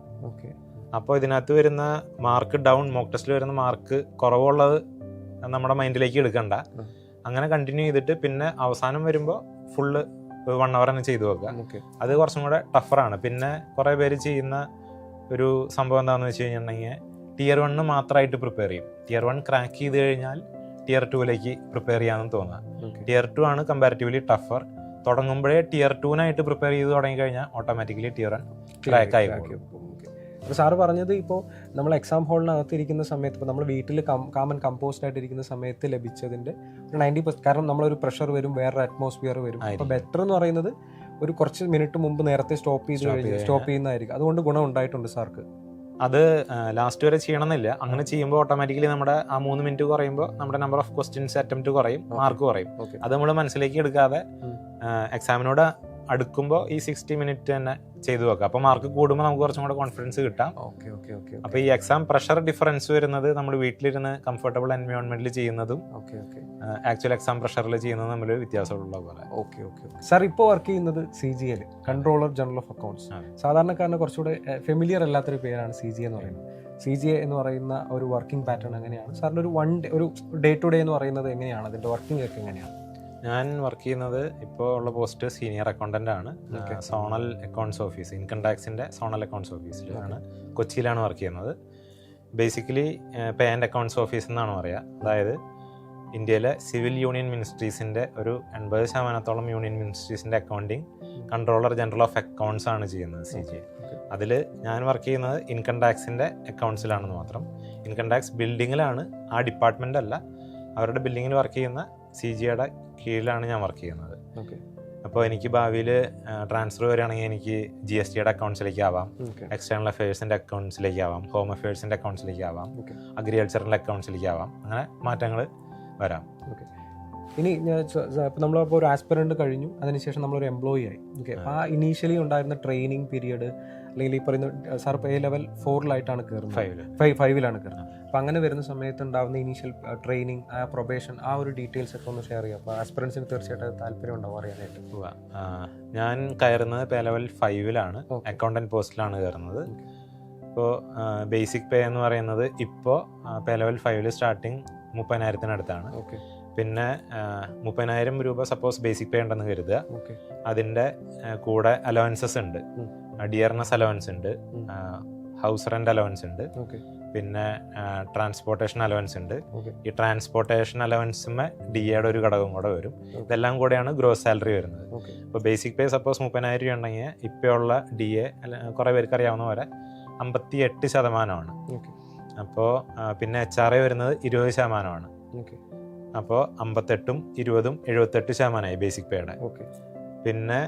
അപ്പോൾ ഇതിനകത്ത് വരുന്ന മാർക്ക് ഡൗൺ, മോക്ക് ടെസ്റ്റിൽ വരുന്ന മാർക്ക് കുറവുള്ളത് നമ്മുടെ മൈൻഡിലേക്ക് എടുക്കണ്ട. അങ്ങനെ കണ്ടിന്യൂ ചെയ്തിട്ട് പിന്നെ അവസാനം വരുമ്പോൾ ഫുള്ള് 1 അവർ തന്നെ ചെയ്തു വെക്കുക. അത് കുറച്ചും കൂടെ ടഫറാണ്. പിന്നെ കുറേ പേര് ചെയ്യുന്ന ഒരു സംഭവം എന്താണെന്ന് വെച്ച് കഴിഞ്ഞിട്ടുണ്ടെങ്കിൽ Tier 1 മാത്രമായിട്ട് പ്രിപ്പയർ ചെയ്യും. Tier 1 ക്രാക്ക് ചെയ്ത് കഴിഞ്ഞാൽ Tier 2ലേക്ക് പ്രിപ്പയർ ചെയ്യാമെന്ന് തോന്നുക. Tier 2 ആണ് കമ്പാരിറ്റീവ്ലി ടഫർ. തുടങ്ങുമ്പോഴേ Tier 2 പ്രിപ്പയർ ചെയ്ത് തുടങ്ങിക്കഴിഞ്ഞാൽ ഓട്ടോമാറ്റിക്കലി Tier 1 ക്രാക്ക് ആയി പോകും. അപ്പോൾ സാറ് പറഞ്ഞത്, ഇപ്പോൾ നമ്മൾ എക്സാം ഹാളിനകത്ത് ഇരിക്കുന്ന സമയത്ത്, ഇപ്പോൾ നമ്മൾ വീട്ടിൽ കാമൻ കമ്പോസ്ഡ് ആയിട്ട് ഇരിക്കുന്ന സമയത്ത് ലഭിച്ചതിൻ്റെ ഒരു 90%, കാരണം നമ്മളൊരു പ്രഷർ വരും, വേറൊരു അറ്റ്മോസ്ഫിയർ വരും. അപ്പോൾ ബെറ്റർ എന്ന് പറയുന്നത് ഒരു കുറച്ച് മിനിറ്റ് മുമ്പ് നേരത്തെ സ്റ്റോപ്പ് ചെയ്യുന്നതായിരിക്കും. അതുകൊണ്ട് ഗുണം ഉണ്ടായിട്ടുണ്ട് സാർക്ക്? അത് ലാസ്റ്റ് വരെ ചെയ്യണമെന്നില്ല. അങ്ങനെ ചെയ്യുമ്പോൾ ഓട്ടോമാറ്റിക്കലി നമ്മുടെ ആ 3 മിനിറ്റ് കുറയുമ്പോൾ നമ്മുടെ നമ്പർ ഓഫ് ക്വസ്റ്റ്യൻസ് അറ്റംപ്റ്റ് കുറയും, മാർക്ക് കുറയും. അത് നമ്മൾ മനസ്സിലേക്ക് എടുക്കാതെ എക്സാമിനോട് അടുക്കുമ്പോൾ ഈ 60 മിനിറ്റ് തന്നെ ചെയ്തു വെക്കാം. അപ്പോൾ മാർക്ക് കൂടുമ്പോൾ നമുക്ക് കുറച്ചും കൂടെ കോൺഫിഡൻസ് കിട്ടാം. അപ്പോൾ ഈ എക്സാം പ്രഷർ ഡിഫറൻസ് വരുന്നത് നമ്മൾ വീട്ടിലിരുന്ന് കംഫർട്ടബിൾ എൻവയോൺമെന്റിൽ ചെയ്യുന്നതും ആക്ച്വൽ എക്സാം പ്രഷറിൽ ചെയ്യുന്നതും തമ്മിൽ വ്യത്യാസമുള്ള പോലെ. സാർ ഇപ്പോൾ വർക്ക് ചെയ്യുന്നത് CGL, controller general of accounts. സാധാരണക്കാരന് കുറച്ചുകൂടെ ഫെമിലിയർ അല്ലാത്തൊരു പേരാണ് CGA എന്ന് പറയുന്നത്. CGA എന്ന് പറയുന്ന ഒരു വർക്കിംഗ് പാറ്റേൺ എങ്ങനെയാണ് സാറിൻ്റെ ഒരു ഡേ ടു ഡേ എന്ന് പറയുന്നത് എങ്ങനെയാണ്? അതിൻ്റെ വർക്കിംഗ് ഒക്കെ എങ്ങനെയാണ്? ഞാൻ വർക്ക് ചെയ്യുന്നത് ഇപ്പോൾ ഉള്ള പോസ്റ്റ് സീനിയർ അക്കൗണ്ടൻ്റ് ആണ്. സോണൽ അക്കൗണ്ട്സ് ഓഫീസ്, ഇൻകം ടാക്സിൻ്റെ സോണൽ അക്കൗണ്ട്സ് ഓഫീസിലാണ്, കൊച്ചിയിലാണ് വർക്ക് ചെയ്യുന്നത്. Basically pay and accounts office എന്നാണ് പറയുക. അതായത് ഇന്ത്യയിലെ സിവിൽ യൂണിയൻ മിനിസ്ട്രീസിൻ്റെ ഒരു 80% യൂണിയൻ മിനിസ്ട്രീസിൻ്റെ accounting controller general of accounts ആണ് ചെയ്യുന്നത് CGA. അതിൽ ഞാൻ വർക്ക് ചെയ്യുന്നത് ഇൻകം ടാക്സിൻ്റെ അക്കൗണ്ട്സിലാണെന്ന് മാത്രം. ഇൻകം ടാക്സ് ബിൽഡിങ്ങിലാണ്, ആ ഡിപ്പാർട്ട്മെൻ്റ് അല്ല, അവരുടെ ബിൽഡിങ്ങിൽ വർക്ക് ചെയ്യുന്ന CGAയുടെ കീഴിലാണ് ഞാൻ വർക്ക് ചെയ്യുന്നത്. അപ്പോൾ എനിക്ക് ഭാവിയിൽ ട്രാൻസ്ഫർ വരികയാണെങ്കിൽ എനിക്ക് GSTയുടെ അക്കൗണ്ട്സിലേക്ക് ആവാം, എക്സ്റ്റേണൽ അഫയേഴ്സിൻ്റെ അക്കൗണ്ട്സിലേക്ക് ആവാം, ഹോം അഫയേഴ്സിൻ്റെ അക്കൗണ്ട്സിലേക്ക് ആവാം, അഗ്രികൾച്ചറിൻ്റെ അക്കൗണ്ട്സിലേക്ക് ആവാം. അങ്ങനെ മാറ്റങ്ങൾ വരാം. ഇനി നമ്മളിപ്പോൾ ഒരു ആസ്പിറന്റ് കഴിഞ്ഞു, അതിനുശേഷം നമ്മളൊരു എംപ്ലോയി ആയി. ആ ഇനീഷ്യലി ഉണ്ടായിരുന്ന ട്രെയിനിങ് പീരിയഡ്, അല്ലെങ്കിൽ ഈ പറയുന്ന സാർ A level 4-ലാണ് കയറുന്നത്, 5-ലാണ് കയറുന്നത്. അപ്പം അങ്ങനെ വരുന്ന സമയത്ത് ഉണ്ടാകുന്ന ഇനീഷ്യൽ ട്രെയിനിങ്, ആ പ്രൊബേഷൻ, ആ ഒരു ഡീറ്റെയിൽസ് ഒക്കെ ഒന്ന് ഷെയർ ചെയ്യാം. അപ്പോൾ ആസ്പിറൻസിന് തീർച്ചയായിട്ടും താല്പര്യം ഉണ്ടാവും അറിയാനായിട്ട്. ഞാൻ കയറുന്നത് പേ ലെവൽ 5-ലാണ്, അക്കൗണ്ടന്റ് പോസ്റ്റിലാണ് കയറുന്നത്. ഇപ്പോൾ ബേസിക് പേ എന്ന് പറയുന്നത് ഇപ്പോൾ പേ ലെവൽ 5 സ്റ്റാർട്ടിങ് 30,000-അടുത്താണ്. പിന്നെ 30,000 രൂപ സപ്പോസ് ബേസിക് പേ ഉണ്ടെന്ന് കരുതുക. അതിൻ്റെ കൂടെ അലവൻസസ് ഉണ്ട്, ഡിയർനെസ് അലവൻസ് ഉണ്ട്, ഹൗസ് റെന്റ് അലവൻസ് ഉണ്ട്, പിന്നെ ട്രാൻസ്പോർട്ടേഷൻ അലവൻസ് ഉണ്ട്. ഈ ട്രാൻസ്പോർട്ടേഷൻ അലവൻസുമേ DAയുടെ ഒരു ഘടകം കൂടെ വരും. ഇതെല്ലാം കൂടെയാണ് ഗ്രോസ് സാലറി വരുന്നത്. ഇപ്പോൾ ബേസിക് പേ സപ്പോസ് 30,000 രൂപ ഉണ്ടെങ്കിൽ ഇപ്പോഴുള്ള DA കുറേ പേർക്ക് അറിയാവുന്ന പോലെ 58%. അപ്പോൾ പിന്നെ HRA വരുന്നത് 20%. അപ്പോൾ 58-ഉം 20-ഉം 78% ബേസിക് പേയുടെ. പിന്നെ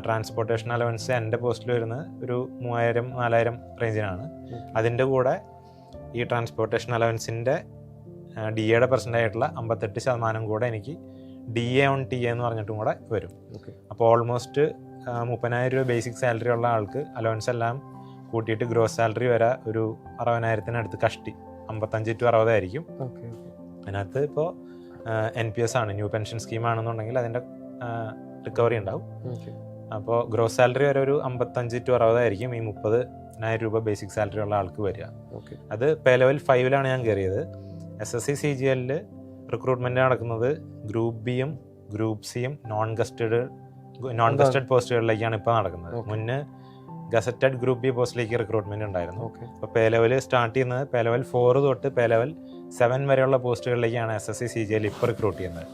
ട്രാൻസ്പോർട്ടേഷൻ അലവൻസ് എൻ്റെ പോസ്റ്റിൽ വരുന്നത് ഒരു 3000-4000 റേഞ്ചിനാണ്. അതിൻ്റെ കൂടെ ഈ ട്രാൻസ്പോർട്ടേഷൻ അലവൻസിൻ്റെ DA പെർസെൻ്റ് ആയിട്ടുള്ള 58% കൂടെ എനിക്ക് DA ഓൺ TA എന്ന് പറഞ്ഞിട്ടും കൂടെ വരും. അപ്പോൾ ഓൾമോസ്റ്റ് 30,000 രൂപ ബേസിക് സാലറി ഉള്ള ആൾക്ക് അലവൻസ് എല്ലാം കൂട്ടിയിട്ട് ഗ്രോസ് സാലറി വരെ ഒരു 60,000-അടുത്ത് കഷ്ടി 55 to 60 ആയിരിക്കും. അതിനകത്ത് ഇപ്പോൾ NPS ആണ്, ന്യൂ പെൻഷൻ സ്കീമാണെന്നുണ്ടെങ്കിൽ അതിൻ്റെ റിക്കവറി ഉണ്ടാവും. അപ്പോൾ ഗ്രോസ് സാലറി വരെ ഒരു 55 to 60 ആയിരിക്കും ഈ 30,000 രൂപ ബേസിക് സാലറി ഉള്ള ആൾക്ക് വരിക. അത് പേ ലെവൽ 5 ഞാൻ കയറിയത്. SSC CGL റിക്രൂട്ട്മെൻറ്റ് നടക്കുന്നത് ഗ്രൂപ്പ് ബിയും ഗ്രൂപ്പ് സിയും നോൺ ഗസ്റ്റഡ് പോസ്റ്റുകളിലേക്കാണ് ഇപ്പോൾ നടക്കുന്നത്. മുന്നേ ഗസറ്റഡ് ഗ്രൂപ്പ് ബി പോസ്റ്റിലേക്ക് റിക്രൂട്ട്മെന്റ് ഉണ്ടായിരുന്നു. അപ്പോൾ പേ ലെവൽ സ്റ്റാർട്ട് ചെയ്യുന്നത് പേ ലെവൽ 4 തൊട്ട് പേ ലെവൽ 7 വരെയുള്ള പോസ്റ്റുകളിലേക്കാണ് SSC CGL ഇപ്പോൾ റിക്രൂട്ട് ചെയ്യുന്നത്.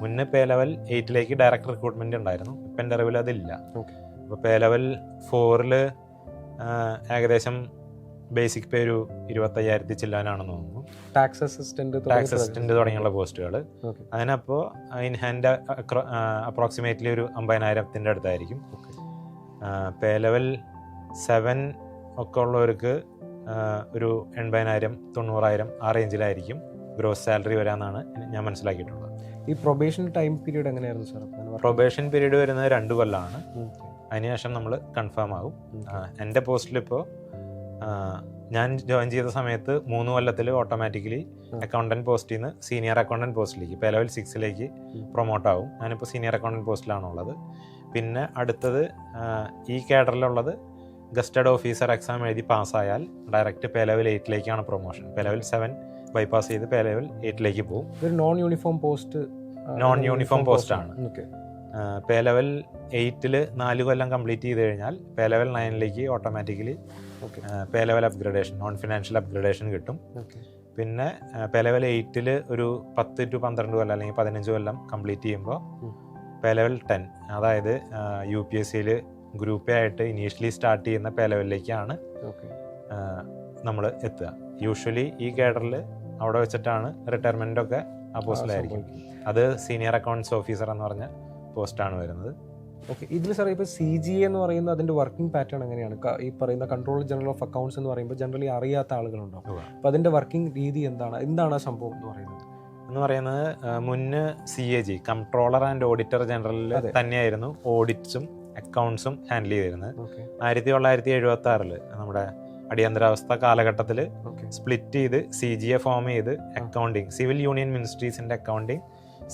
മുന്നേ പേ ലെവൽ 8 ഡയറക്റ്റ് റിക്രൂട്ട്മെന്റ് ഉണ്ടായിരുന്നു. ഇപ്പം എൻ്റെ അറിവിൽ അതില്ല. അപ്പോൾ പേ ലെവൽ 4 ഏകദേശം ബേസിക് പേ ഒരു 25,000 ചില്ലാനാണെന്ന് തോന്നുന്നു. ടാക്സ് അസിസ്റ്റന്റ് തുടങ്ങിയുള്ള പോസ്റ്റുകൾ. അതിനപ്പോൾ ഇൻ ഹാൻഡ് അപ്രോക്സിമേറ്റ്ലി ഒരു 50,000 അടുത്തായിരിക്കും. പേ ലെവൽ 7 ഒക്കെ ഉള്ളവർക്ക് ഒരു 80,000 90,000 ആ റേഞ്ചിലായിരിക്കും ഗ്രോസ് സാലറി വരാമെന്നാണ് ഞാൻ മനസ്സിലാക്കിയിട്ടുള്ളത്. ഈ പ്രൊബേഷൻ ടൈം പീരീഡ് എങ്ങനെയായിരുന്നു സാർ? പ്രൊബേഷൻ പീരീഡ് വരുന്നത് 2 കൊല്ലമാണ്. അതിനുശേഷം നമ്മൾ കൺഫേം ആകും. എൻ്റെ പോസ്റ്റിലിപ്പോൾ ഞാൻ ജോയിൻ ചെയ്ത സമയത്ത് 3 കൊല്ലത്തിൽ ഓട്ടോമാറ്റിക്കലി അക്കൗണ്ടൻറ്റ് പോസ്റ്റിൽ നിന്ന് സീനിയർ അക്കൗണ്ടൻറ്റ് പോസ്റ്റിലേക്ക് പേ ലെവൽ 6 പ്രൊമോട്ട് ആവും. ഞാനിപ്പോൾ സീനിയർ അക്കൗണ്ടൻറ്റ് പോസ്റ്റിലാണുള്ളത്. പിന്നെ അടുത്തത് ഈ കേഡറിലുള്ളത് ഗസ്റ്റഡ് ഓഫീസർ എക്സാം എഴുതി പാസ്സായാൽ direct pay level 8 promotion. Pay level 7 bypass ചെയ്ത് പേ ലെവൽ 8 പോകും. നോൺ യൂണിഫോം പോസ്റ്റാണ്. പേ ലെവൽ 8 4 കൊല്ലം കംപ്ലീറ്റ് ചെയ്ത് കഴിഞ്ഞാൽ പേ ലെവൽ 9 ഓട്ടോമാറ്റിക്കലി പേ level upgradation, non financial upgradation കിട്ടും. പിന്നെ പേ ലെവൽ 8 ഒരു 10 to 12 കൊല്ലം അല്ലെങ്കിൽ 15 കൊല്ലം കംപ്ലീറ്റ് ചെയ്യുമ്പോൾ പേ ലെവൽ 10, അതായത് UPSCയിൽ ഗ്രൂപ്പ് എ ആയിട്ട് ഇനീഷ്യലി സ്റ്റാർട്ട് ചെയ്യുന്ന പേ ലെവലിലേക്കാണ് നമ്മൾ എത്തുക. യൂഷ്വലി ഈ കേഡറിൽ അവിടെ വെച്ചിട്ടാണ് റിട്ടയർമെൻ്റൊക്കെ ആ പോസ്റ്റിലായിരിക്കും. അത് സീനിയർ അക്കൗണ്ട്സ് ഓഫീസർ എന്ന് പറഞ്ഞ പോസ്റ്റാണ് വരുന്നത്. ഇതിൽ സാർ ഇപ്പോൾ CGA എന്ന് പറയുന്നത് അതിൻ്റെ വർക്കിംഗ് പാറ്റേൺ എങ്ങനെയാണ്? ഈ പറയുന്ന കൺട്രോളർ ജനറൽ ഓഫ് അക്കൗണ്ട്സ് എന്ന് പറയുമ്പോൾ ജനറലി അറിയാത്ത ആളുകളുണ്ടാവും. അപ്പോൾ അതിൻ്റെ വർക്കിംഗ് രീതി എന്താണ് ആ സംഭവം എന്ന് പറയുന്നത്? മുന്നേ CAG കൺട്രോളർ ആൻഡ് ഓഡിറ്റർ ജനറലിൽ തന്നെയായിരുന്നു ഓഡിറ്റ്സും അക്കൗണ്ട്സും ഹാൻഡിൽ ചെയ്തിരുന്നത്. 1976 നമ്മുടെ അടിയന്തരാവസ്ഥ കാലഘട്ടത്തിൽ സ്പ്ലിറ്റ് ചെയ്ത് CGA ഫോം ചെയ്ത് അക്കൗണ്ടിങ്, സിവിൽ യൂണിയൻ മിനിസ്ട്രീസിൻ്റെ അക്കൗണ്ടിങ്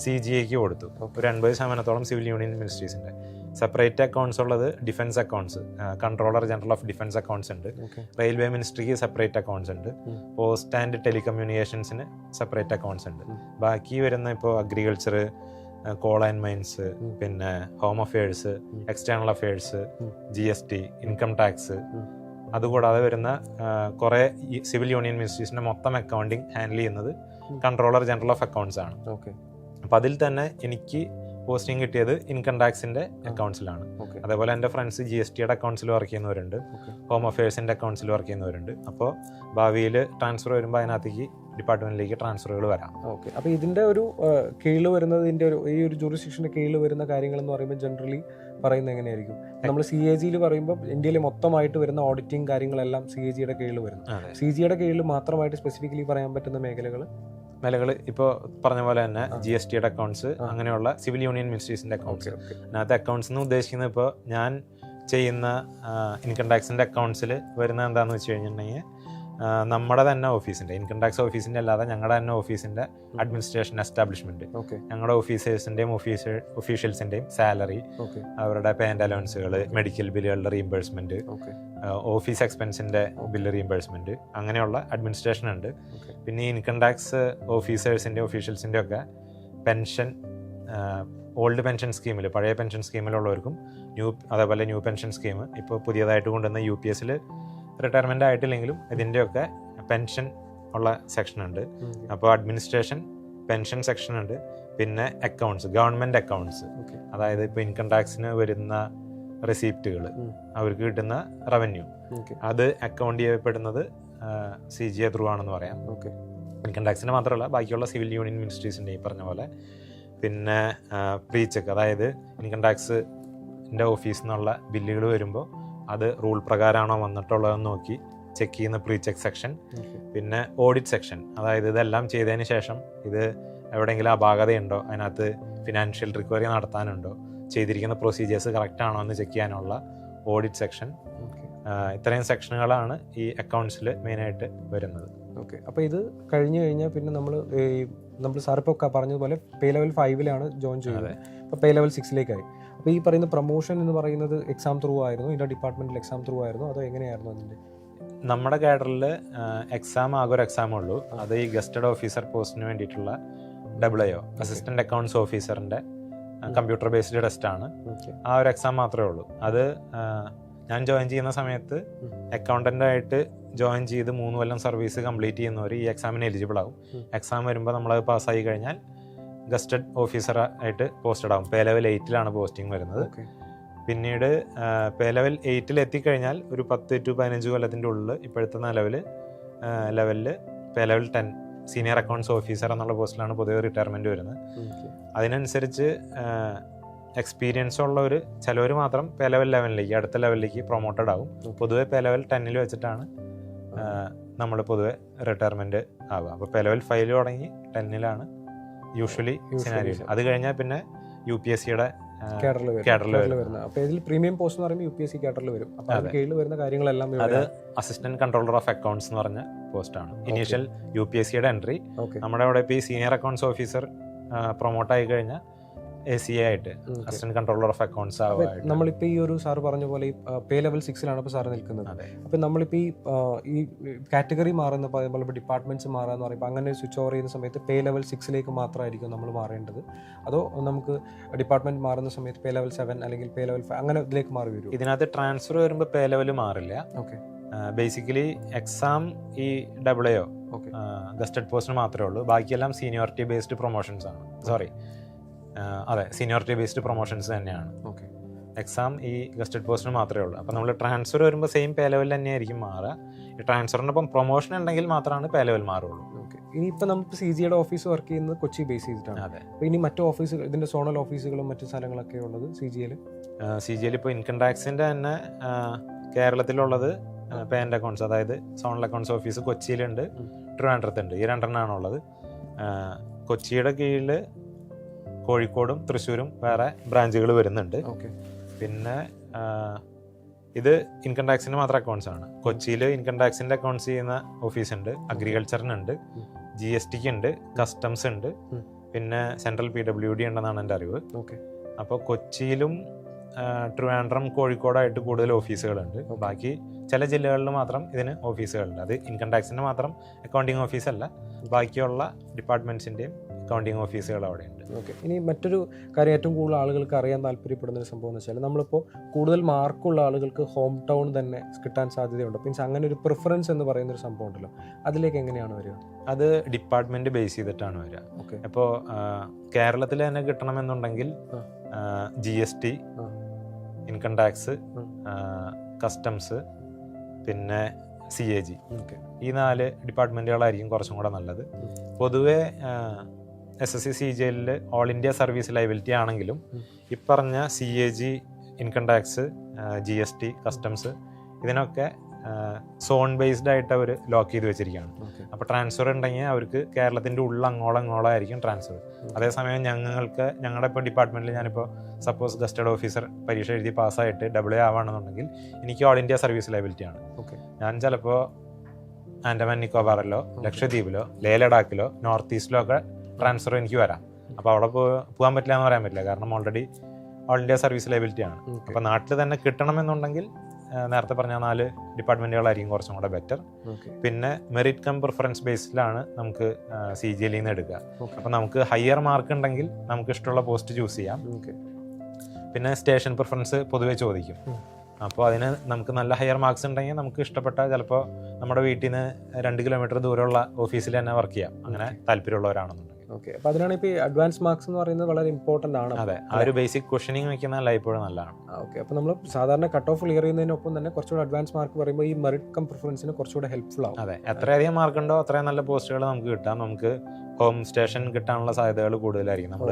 CGAക്ക് കൊടുത്തു. ഒരു 80% സിവിൽ യൂണിയൻ മിനിസ്ട്രീസിൻ്റെ. സെപ്പറേറ്റ് അക്കൗണ്ട്സ് ഉള്ളത് defence accounts, controller general of defence accounts ഉണ്ട്. റെയിൽവേ മിനിസ്ട്രിക്ക് സെപ്പറേറ്റ് അക്കൗണ്ട്സ് ഉണ്ട്. പോസ്റ്റ് ആൻഡ് ടെലികമ്മ്യൂണിക്കേഷൻസിന് സെപ്പറേറ്റ് അക്കൗണ്ട്സ് ഉണ്ട്. ബാക്കി വരുന്ന ഇപ്പോൾ അഗ്രികൾച്ചർ, കോൾ ആൻഡ് മൈൻസ്, പിന്നെ home affairs, external affairs, GST, income tax, അതുകൂടാതെ വരുന്ന കുറേ സിവിൽ യൂണിയൻ മിനിസ്ട്രീസിൻ്റെ മൊത്തം അക്കൗണ്ടിങ് ഹാൻഡിൽ ചെയ്യുന്നത് കൺട്രോളർ ജനറൽ ഓഫ് അക്കൗണ്ട്സ് ആണ്. അപ്പം അതിൽ തന്നെ എനിക്ക് പോസ്റ്റിംഗ് കിട്ടിയത് ഇൻകം ടാക്സിൻ്റെ അക്കൗണ്ട്സിലാണ്. അതേപോലെ എൻ്റെ ഫ്രണ്ട്സ് GSTയുടെ അക്കൗണ്ട്സിൽ വർക്ക് ചെയ്യുന്നവരുണ്ട്, ഹോം അഫയേഴ്സിൻ്റെ അക്കൗണ്ട്സിൽ വർക്ക് ചെയ്യുന്നവരുണ്ട്. അപ്പോൾ ഭാവിയിൽ ട്രാൻസ്ഫർ വരുമ്പോൾ അതിനകത്തേക്ക് ഡിപ്പാർട്ട്മെന്റിലേക്ക് ട്രാൻസ്ഫറുകൾ വരാം. അപ്പോൾ ഇതിൻ്റെ ഒരു കീഴിൽ വരുന്നത്, ഈ ഒരു ജൂറിസ്ഡിക്ഷൻ്റെ കീഴിൽ വരുന്ന കാര്യങ്ങൾ എന്ന് പറയുമ്പോൾ ജനറലി പറയുന്നത് എങ്ങനെയായിരിക്കും? നമ്മൾ CAGയിൽ പറയുമ്പോൾ ഇന്ത്യയിൽ മൊത്തമായിട്ട് വരുന്ന ഓഡിറ്റിംഗ് കാര്യങ്ങളെല്ലാം CAGയുടെ കീഴിൽ വരുന്നു. CGയുടെ കീഴിൽ മാത്രമായിട്ട് സ്പെസിഫിക്കലി പറയാൻ പറ്റുന്ന മേഖലകൾ ഇപ്പോൾ പറഞ്ഞ പോലെ തന്നെ GSTയുടെ അക്കൗണ്ട്സ്, അങ്ങനെയുള്ള സിവിൽ യൂണിയൻ മിനിസ്ട്രീസിൻ്റെ അക്കൗണ്ട്സ്. അതിനകത്ത് അക്കൗണ്ട്സ് എന്ന് ഉദ്ദേശിക്കുന്നത് ഇപ്പോൾ ഞാൻ ചെയ്യുന്ന ഇൻകം ടാക്സിൻ്റെ അക്കൗണ്ട്സിൽ വരുന്നത് എന്താണെന്ന് വെച്ച് കഴിഞ്ഞിട്ടുണ്ടെങ്കിൽ നമ്മുടെ തന്നെ ഓഫീസിൻ്റെ, ഇൻകം ടാക്സ് ഓഫീസിൻ്റെ അല്ലാതെ ഞങ്ങളുടെ തന്നെ ഓഫീസിൻ്റെ അഡ്മിനിസ്ട്രേഷൻ എസ്റ്റാബ്ലിഷ്മെൻറ്റ്, ഞങ്ങളുടെ ഓഫീസേഴ്സിൻ്റെയും ഒഫീഷ്യൽസിൻ്റെയും സാലറി, അവരുടെ പേയ്മെൻറ്റ് അലവൻസുകൾ, മെഡിക്കൽ ബില്ലുകളുടെ റീഇംബേഴ്സ്മെൻറ്റ്, ഓഫീസ് എക്സ്പെൻസിൻ്റെ ബില്ല് റീഇംബേഴ്സ്മെൻറ്റ്, അങ്ങനെയുള്ള അഡ്മിനിസ്ട്രേഷൻ ഉണ്ട്. പിന്നെ ഇൻകം ടാക്സ് ഓഫീസേഴ്സിൻ്റെ ഒഫീഷ്യൽസിൻ്റെ ഒക്കെ പെൻഷൻ, ഓൾഡ് പെൻഷൻ സ്കീമിൽ, പഴയ പെൻഷൻ സ്കീമിലുള്ളവർക്കും അതേപോലെ ന്യൂ പെൻഷൻ സ്കീം ഇപ്പോൾ പുതിയതായിട്ട് കൊണ്ടുവന്ന UPSൽ റിട്ടയർമെൻ്റ് ആയിട്ടില്ലെങ്കിലും ഇതിൻ്റെയൊക്കെ പെൻഷൻ ഉള്ള സെക്ഷൻ ഉണ്ട്. അപ്പോൾ അഡ്മിനിസ്ട്രേഷൻ, പെൻഷൻ സെക്ഷൻ ഉണ്ട്. പിന്നെ അക്കൗണ്ട്സ്, ഗവൺമെൻറ് അക്കൗണ്ട്സ്, അതായത് ഇപ്പോൾ ഇൻകം ടാക്സിന് വരുന്ന റെസീപ്റ്റുകൾ, അവർക്ക് കിട്ടുന്ന റവന്യൂ, അത് അക്കൗണ്ട് ചെയ്യപ്പെടുന്നത് CGA ത്രൂ ആണെന്ന് പറയാം. ഇൻകം ടാക്സിന് മാത്രമല്ല ബാക്കിയുള്ള സിവിൽ യൂണിയൻ മിനിസ്ട്രീസിൻ്റെ ഈ പറഞ്ഞ പോലെ. പിന്നെ പ്രീ ചെക്ക്, അതായത് ഇൻകം ടാക്സ് ഗസ്റ്റഡിൻ്റെ ഓഫീസിൽ നിന്നുള്ള ബില്ലുകൾ വരുമ്പോൾ അത് റൂൾ പ്രകാരമാണോ വന്നിട്ടുള്ളതെന്ന് നോക്കി ചെക്ക് ചെയ്യുന്ന പ്രീ ചെക്ക് സെക്ഷൻ. പിന്നെ ഓഡിറ്റ് സെക്ഷൻ, അതായത് ഇതെല്ലാം ചെയ്തതിന് ശേഷം ഇത് എവിടെയെങ്കിലും അപാകതയുണ്ടോ, അതിനകത്ത് ഫിനാൻഷ്യൽ റിക്കവറി നടത്താനുണ്ടോ, ചെയ്തിരിക്കുന്ന പ്രൊസീജിയേഴ്സ് കറക്റ്റ് ആണോ എന്ന് ചെക്ക് ചെയ്യാനുള്ള ഓഡിറ്റ് സെക്ഷൻ. ഇത്രയും സെക്ഷനുകളാണ് ഈ അക്കൗണ്ട്സിൽ മെയിനായിട്ട് വരുന്നത്. ഓക്കെ, അപ്പോൾ ഇത് കഴിഞ്ഞ് കഴിഞ്ഞാൽ പിന്നെ നമ്മൾ സാറിപ്പോൾ പറഞ്ഞതുപോലെ പേ ലെവൽ 5 ജോയിൻ ചെയ്യുന്നത്, ഇപ്പോൾ പേ ലെവൽ 6 അപ്പോൾ ഈ പറയുന്ന പ്രൊമോഷൻ എന്ന് പറയുന്നത് എക്സാം ത്രൂ ആയിരുന്നു, ഇതിൻ്റെ ഡിപ്പാർട്ട്മെൻറ്റിൽ എക്സാം ത്രൂ ആയിരുന്നു, അതോ എങ്ങനെയായിരുന്നു അതിൻ്റെ? നമ്മുടെ കാഡറിൽ എക്സാം ആകെ ഒരു എക്സാമേ ഉള്ളൂ. അത് ഈ ഗസ്റ്റഡ് ഓഫീസർ പോസ്റ്റിന് വേണ്ടിയിട്ടുള്ള AAO അസിസ്റ്റന്റ് അക്കൗണ്ട്സ് ഓഫീസറിൻ്റെ കമ്പ്യൂട്ടർ ബേസ്ഡ് ടെസ്റ്റാണ്. ആ ഒരു എക്സാം മാത്രമേ ഉള്ളൂ. അത് ഞാൻ ജോയിൻ ചെയ്യുന്ന സമയത്ത് അക്കൗണ്ടൻ്റായിട്ട് ജോയിൻ ചെയ്ത് 3 കൊല്ലം സർവീസ് കംപ്ലീറ്റ് ചെയ്യുന്നവർ ഈ എക്സാമിന് എലിജിബിൾ ആകും. എക്സാം വരുമ്പോൾ നമ്മളത് പാസ്സായി കഴിഞ്ഞാൽ ഗസ്റ്റഡ് ഓഫീസറായിട്ട് പോസ്റ്റഡ് ആകും. പേ ലെവൽ 8 പോസ്റ്റിംഗ് വരുന്നത്. പിന്നീട് പേ ലെവൽ 8 എത്തിക്കഴിഞ്ഞാൽ ഒരു 10 to 15 കൊല്ലത്തിൻ്റെ ഉള്ളിൽ ഇപ്പോഴത്തെ ലെവലിൽ പേ ലെവൽ 10 സീനിയർ അക്കൗണ്ട്സ് ഓഫീസർ എന്നുള്ള പോസ്റ്റിലാണ് പൊതുവെ റിട്ടയർമെൻറ്റ് വരുന്നത്. അതിനനുസരിച്ച് എക്സ്പീരിയൻസ് ഉള്ളവർ ചിലവർ മാത്രം പേ ലെവൽ 11 അടുത്ത ലെവലിലേക്ക് പ്രൊമോട്ടഡ് ആകും. പൊതുവെ പേ ലെവൽ 10 വെച്ചിട്ടാണ് നമ്മൾ പൊതുവെ റിട്ടയർമെൻറ്റ് ആവുക. അപ്പോൾ പേ ലെവൽ 5 തുടങ്ങി 10 യൂഷ്വലി സിനാരിയോ. അത് കഴിഞ്ഞാൽ പിന്നെ UPSCയുടെ കേഡറിൽ വരുന്നത്. അപ്പോൾ ഇതിൽ പ്രീമിയം പോസ്റ്റ് എന്ന് പറയുമ്പോൾ UPSC കേഡറിൽ വരും. അപ്പോൾ അത് കീഴിൽ വരുന്ന കാര്യങ്ങളെല്ലാം അത് അസിസ്റ്റന്റ് കൺട്രോളർ ഓഫ് അക്കൗണ്ട്സ് എന്ന് പറഞ്ഞ പോസ്റ്റാണ്. ഇനീഷ്യൽ UPSCയുടെ എൻട്രി. നമ്മുടെ അവിടെ ഇപ്പോൾ ഈ സീനിയർ അക്കൗണ്ട്സ് ഓഫീസർ പ്രൊമോട്ട് ആയി കഴിഞ്ഞാൽ ACA ആയിട്ട് അസിസ്റ്റന്റ് കൺട്രോളർ ഓഫ് അക്കൗണ്ട്സ് ആവായിട്ട്. നമ്മളിപ്പോൾ ഈ ഒരു സാർ പറഞ്ഞ പോലെ ഈ പേ ലെവൽ 6 ഇപ്പോൾ സാറ് നിൽക്കുന്നത്. അപ്പോൾ നമ്മളിപ്പോൾ ഈ കാറ്റഗറി മാറുന്ന പറയുമ്പോൾ ഡിപ്പാർട്ട്മെന്റ്സ് മാറാന്ന് പറയുമ്പോൾ അങ്ങനെ സ്വിച്ച് ഓവർ ചെയ്യുന്ന സമയത്ത് പേ ലെവൽ 6 മാത്രമായിരിക്കും നമ്മൾ മാറേണ്ടത്, അതോ നമുക്ക് ഡിപ്പാർട്ട്മെന്റ് മാറുന്ന സമയത്ത് പേ ലെവൽ 7 അല്ലെങ്കിൽ പേ ലെവൽ 5 അങ്ങനെ ഇതിലേക്ക് മാറി വരും? ഇതിനകത്ത് ട്രാൻസ്ഫർ വരുമ്പോൾ പേ ലെവൽ മാറില്ല. ബേസിക്കലി എക്സാം ഈ AAO ഗസ്റ്റഡ് പോസ്റ്റിന് മാത്രമേ ഉള്ളൂ. ബാക്കിയെല്ലാം സീനിയോറിറ്റി ബേസ്ഡ് പ്രൊമോഷൻസ് ആണ്. സീനിയോറിറ്റി ബേസ്ഡ് പ്രൊമോഷൻസ് തന്നെയാണ്. എക്സാം ഈ ഗസ്റ്റഡ് പോസ്റ്റിന് മാത്രമേ ഉള്ളൂ. അപ്പോൾ നമ്മൾ ട്രാൻസ്ഫർ വരുമ്പോൾ സെയിം പേ ലെവൽ തന്നെയായിരിക്കും മാറുക. ഈ ട്രാൻസ്ഫറിനൊപ്പം പ്രൊമോഷൻ ഉണ്ടെങ്കിൽ മാത്രമാണ് പേ ലെവൽ മാറുള്ളൂ. ഇനിയിപ്പോൾ നമുക്ക് CGയുടെ ഓഫീസ് വർക്ക് ചെയ്യുന്നത് കൊച്ചി ബേസ് ചെയ്തിട്ടാണ്. അപ്പോൾ ഇനി മറ്റു ഓഫീസുകൾ, ഇതിൻ്റെ സോണൽ ഓഫീസുകളും മറ്റു സ്ഥലങ്ങളൊക്കെ ഉള്ളത് CGയിൽ ഇപ്പോൾ ഇൻകം ടാക്സിൻ്റെ തന്നെ കേരളത്തിലുള്ളത് പേ ആൻഡ് അക്കൗണ്ട്സ്, അതായത് സോണൽ അക്കൗണ്ട്സ് ഓഫീസ് കൊച്ചിയിലുണ്ട്, ട്രിവാൻഡ്രത്തുണ്ട്. ഈ 2 കൊച്ചിയുടെ കീഴിൽ കോഴിക്കോടും തൃശ്ശൂരും വേറെ ബ്രാഞ്ചുകൾ വരുന്നുണ്ട്. പിന്നെ ഇത് ഇൻകം ടാക്സിൻ്റെ മാത്രം അക്കൗണ്ട്സ് ആണ്. കൊച്ചിയിൽ ഇൻകം ടാക്സിൻ്റെ അക്കൗണ്ട്സ് ചെയ്യുന്ന ഓഫീസ് ഉണ്ട്, അഗ്രികൾച്ചറിനുണ്ട്, GSTക്ക് ഉണ്ട്, കസ്റ്റംസ് ഉണ്ട്, പിന്നെ സെൻട്രൽ PWD ഉണ്ടെന്നാണ് എൻ്റെ അറിവ്. അപ്പോൾ കൊച്ചിയിലും ട്രിവാൻഡ്രം കോഴിക്കോടായിട്ട് കൂടുതൽ ഓഫീസുകളുണ്ട്. ബാക്കി ചില ജില്ലകളിൽ മാത്രം ഇതിന് ഓഫീസുകളുണ്ട്. അത് ഇൻകം ടാക്സിൻ്റെ മാത്രം അക്കൗണ്ടിങ് ഓഫീസല്ല, ബാക്കിയുള്ള ഡിപ്പാർട്ട്മെൻറ്റ്സിൻ്റെയും അക്കൗണ്ടിങ് ഓഫീസുകൾ അവിടെയുണ്ട്. ഇനി മറ്റൊരു കാര്യം ഏറ്റവും കൂടുതൽ ആളുകൾക്ക് അറിയാൻ താല്പര്യപ്പെടുന്ന ഒരു സംഭവം എന്ന് വെച്ചാൽ നമ്മളിപ്പോൾ കൂടുതൽ മാർക്കുള്ള ആളുകൾക്ക് ഹോം ടൗൺ തന്നെ കിട്ടാൻ സാധ്യതയുണ്ട്. മീൻസ് അങ്ങനെ ഒരു പ്രിഫറൻസ് എന്ന് പറയുന്ന ഒരു സംഭവം ഉണ്ടല്ലോ, അതിലേക്ക് എങ്ങനെയാണ് വരിക? അത് ഡിപ്പാർട്ട്മെന്റ് ബേസ് ചെയ്തിട്ടാണ് വരിക. ഇപ്പോൾ കേരളത്തിൽ തന്നെ കിട്ടണമെന്നുണ്ടെങ്കിൽ GST, ഇൻകം ടാക്സ്, കസ്റ്റംസ്, പിന്നെ CAG, ഈ 4 ഡിപ്പാർട്ട്മെൻറ്റുകളായിരിക്കും കുറച്ചും കൂടെ നല്ലത്. പൊതുവെ SSC CGL all India service liability ആണെങ്കിലും ഈ പറഞ്ഞ CAG, income tax, GST, customs ഇതിനൊക്കെ സോൺ ബേസ്ഡ് ആയിട്ട് അവർ ലോക്ക് ചെയ്ത് വെച്ചിരിക്കുകയാണ്. അപ്പോൾ ട്രാൻസ്ഫർ ഉണ്ടെങ്കിൽ അവർക്ക് കേരളത്തിൻ്റെ ഉള്ളിൽ അങ്ങോളായിരിക്കും ട്രാൻസ്ഫർ. അതേസമയം ഞങ്ങളുടെ ഇപ്പോൾ ഡിപ്പാർട്ട്മെൻറ്റിൽ ഞാനിപ്പോൾ സപ്പോസ് ഗസ്റ്റഡ് ഓഫീസർ പരീക്ഷ എഴുതി പാസ്സായിട്ട് AAO ആവുകയാണെന്നുണ്ടെങ്കിൽ എനിക്ക് ഓൾ ഇന്ത്യ സർവീസ് ലയബിലിറ്റിയാണ്. ഞാൻ ചിലപ്പോൾ ആൻഡമാൻ നിക്കോബാറിലോ ലക്ഷദ്വീപിലോ ലഡാക്കിലോ നോർത്ത് ഈസ്റ്റിലോ ഒക്കെ ട്രാൻസ്ഫർ എനിക്ക് വരാം. അപ്പോൾ അവിടെ പോകാൻ പറ്റില്ല എന്ന് പറയാൻ പറ്റില്ല, കാരണം already all India service liability ആണ്. അപ്പോൾ നാട്ടിൽ തന്നെ കിട്ടണമെന്നുണ്ടെങ്കിൽ നേരത്തെ പറഞ്ഞ 4 ഡിപ്പാർട്ട്മെൻറ്റുകളായിരിക്കും കുറച്ചും കൂടെ ബെറ്റർ. പിന്നെ മെറിറ്റ് കം പ്രിഫറൻസ് ബേസിലാണ് നമുക്ക് CGL നിന്ന് എടുക്കുക. അപ്പോൾ നമുക്ക് ഹയർ മാർക്ക് ഉണ്ടെങ്കിൽ നമുക്ക് ഇഷ്ടമുള്ള പോസ്റ്റ് ചൂസ് ചെയ്യാം. പിന്നെ സ്റ്റേഷൻ പ്രിഫറൻസ് പൊതുവെ ചോദിക്കും. അപ്പോൾ അതിന് നമുക്ക് നല്ല ഹയർ മാർക്സ് ഉണ്ടെങ്കിൽ നമുക്ക് ഇഷ്ടപ്പെട്ട ചിലപ്പോൾ നമ്മുടെ വീട്ടിൽ നിന്ന് 2 കിലോമീറ്റർ ദൂരമുള്ള ഓഫീസിൽ തന്നെ വർക്ക് ചെയ്യാം, അങ്ങനെ താല്പര്യമുള്ളവരാണെന്നുണ്ടെങ്കിൽ. അപ്പോൾ അതിനാണ് ഇപ്പോൾ ഈ അഡ്വാൻസ് മാർക്സ് എന്ന് പറയുന്നത് വളരെ ഇമ്പോർട്ടൻ്റ് ആണ്. അതെ, ആ ഒരു ബേസിക് ക്വസ്റ്റനിങ് വെക്കുന്നതല്ല ഇപ്പോഴും നല്ലതാണ്. അപ്പോൾ നമ്മൾ സാധാരണ കട്ട് ഓഫ് ക്ലിയർ ചെയ്യുന്നതിനൊപ്പം തന്നെ കുറച്ചുകൂടെ അഡ്വാൻസ് മാർക്ക് പറയുമ്പോൾ ഈ മെറിറ്റ് കം പ്രിഫറൻസിന് കുറച്ചുകൂടെ ഹെൽപ്ഫുൾ ആവും. അതെ, എത്രയധികം മാർക്ക് ഉണ്ടോ അത്രയും നല്ല പോസ്റ്റുകൾ നമുക്ക് കിട്ടാം. നമുക്ക് ഹോം സ്റ്റേഷൻ കിട്ടാനുള്ള സാധ്യതകൾ കൂടുതലായിരിക്കും നമ്മൾ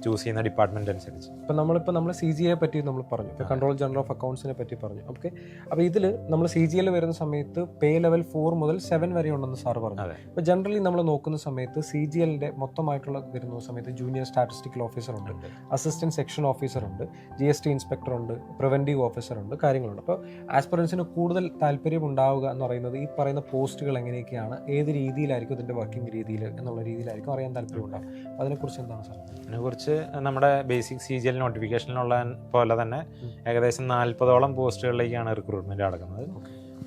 ചൂസ് ചെയ്യുന്ന ഡിപ്പാർട്ട്മെന്റ് അനുസരിച്ച്. ഇപ്പം നമ്മൾ സി ജി എ പറ്റി നമ്മൾ പറഞ്ഞു, ഇപ്പോൾ കൺട്രോൾ ജനറൽ ഓഫ് അക്കൗണ്ട്സിനെ പറ്റി പറഞ്ഞു. ഓക്കെ, അപ്പോൾ ഇതിൽ നമ്മൾ സി ജി എൽ വരുന്ന സമയത്ത് പേ ലെവൽ 4 മുതൽ 7 വരെ ഉണ്ടെന്ന് സാർ പറഞ്ഞു. ഇപ്പോൾ ജനറലി നമ്മൾ നോക്കുന്ന സമയത്ത് സി ജി എല്ലിൻ്റെ മൊത്തമായിട്ടുള്ള വരുന്ന സമയത്ത് ജൂനിയർ സ്റ്റാറ്റിസ്റ്റിക്കൽ ഓഫീസർ ഉണ്ട്, അസിസ്റ്റന്റ് സെക്ഷൻ ഓഫീസർ ഉണ്ട്, GST ഇൻസ്പെക്ടർ ഉണ്ട്, പ്രിവെന്റീവ് ഓഫീസർ ഉണ്ട്, കാര്യങ്ങളുണ്ട്. അപ്പോൾ ആസ്പിറൻസിന് കൂടുതൽ താല്പര്യം ഉണ്ടാവുക എന്ന് പറയുന്നത് ഈ പറയുന്ന പോസ്റ്റുകൾ എങ്ങനെയൊക്കെയാണ്, ഏത് രീതിയിലായിരിക്കും ഇതിൻ്റെ വർക്കിംഗ് രീതിയിൽ എന്നുള്ള രീതിയിലായിരിക്കും അറിയാൻ താല്പര്യം ഉണ്ടാകും. അതിനെക്കുറിച്ച് എന്താണ് സാർ? അതിനെക്കുറിച്ച് നമ്മുടെ ബേസിക് CGL നോട്ടിഫിക്കേഷനിലുള്ള പോലെ തന്നെ ഏകദേശം 40ഓളം പോസ്റ്റുകളിലേക്കാണ് റിക്രൂട്ട്മെന്റ് നടക്കുന്നത്.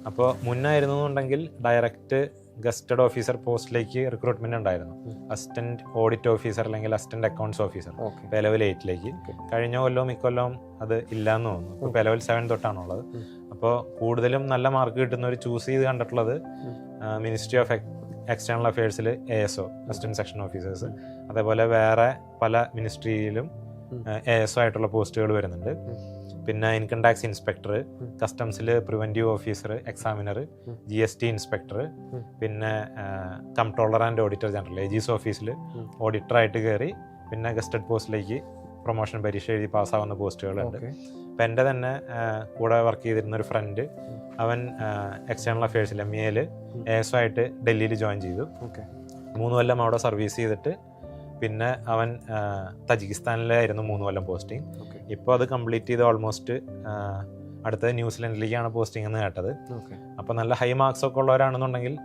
അപ്പോൾ മുന്നായിരുന്നുണ്ടെങ്കിൽ ഡയറക്റ്റ് ഗസ്റ്റഡ് ഓഫീസർ പോസ്റ്റിലേക്ക് റിക്രൂട്ട്മെന്റ് ഉണ്ടായിരുന്നു. അസിസ്റ്റന്റ് ഓഡിറ്റ് ഓഫീസർ അല്ലെങ്കിൽ assistant accounts officer pay level 8ലേക്ക്. കഴിഞ്ഞ കൊല്ലവും ഇക്കൊല്ലവും അത് ഇല്ലാന്ന് തോന്നുന്നു. ഇപ്പോൾ പേ ലെവൽ 7 തൊട്ടാണുള്ളത്. അപ്പോൾ കൂടുതലും നല്ല മാർക്ക് കിട്ടുന്നവർ ചൂസ് ചെയ്ത് കണ്ടിട്ടുള്ളത് മിനിസ്ട്രി ഓഫ് എക്സ്റ്റേണൽ അഫയേഴ്സിൽ ASO അസിസ്റ്റന്റ് സെക്ഷൻ ഓഫീസേഴ്സ്, അതേപോലെ വേറെ പല മിനിസ്ട്രിയിലും ASO ആയിട്ടുള്ള പോസ്റ്റുകൾ വരുന്നുണ്ട്. പിന്നെ ഇൻകം ടാക്സ് ഇൻസ്പെക്ടർ, കസ്റ്റംസിൽ preventive officer, examiner, GST inspector, പിന്നെ comptroller and auditor general AG's ഓഫീസിൽ ഓഡിറ്ററായിട്ട് കയറി പിന്നെ ഗസ്റ്റഡ് പോസ്റ്റിലേക്ക് പ്രൊമോഷൻ പരീക്ഷ എഴുതി പാസ്സാവുന്ന പോസ്റ്റുകളുണ്ട്. അപ്പം എൻ്റെ തന്നെ കൂടെ വർക്ക് ചെയ്തിരുന്ന ഒരു ഫ്രണ്ട്, അവൻ എക്സ്റ്റേണൽ അഫയേഴ്സിൽ MEAയിൽ ASO ആയിട്ട് ഡൽഹിയിൽ ജോയിൻ ചെയ്തു. 3 കൊല്ലം അവിടെ സർവീസ് ചെയ്തിട്ട് പിന്നെ അവൻ തജിക്കിസ്ഥാനിലായിരുന്നു 3 കൊല്ലം പോസ്റ്റിംഗ്. ഇപ്പോൾ അത് കംപ്ലീറ്റ് ചെയ്ത് ഓൾമോസ്റ്റ് അടുത്തത് ന്യൂസിലൻഡിലേക്കാണ് പോസ്റ്റിംഗ് എന്ന് കേട്ടത്. അപ്പോൾ നല്ല ഹൈ മാർക്സ് ഒക്കെ ഉള്ളവരാണെന്നുണ്ടെങ്കിൽ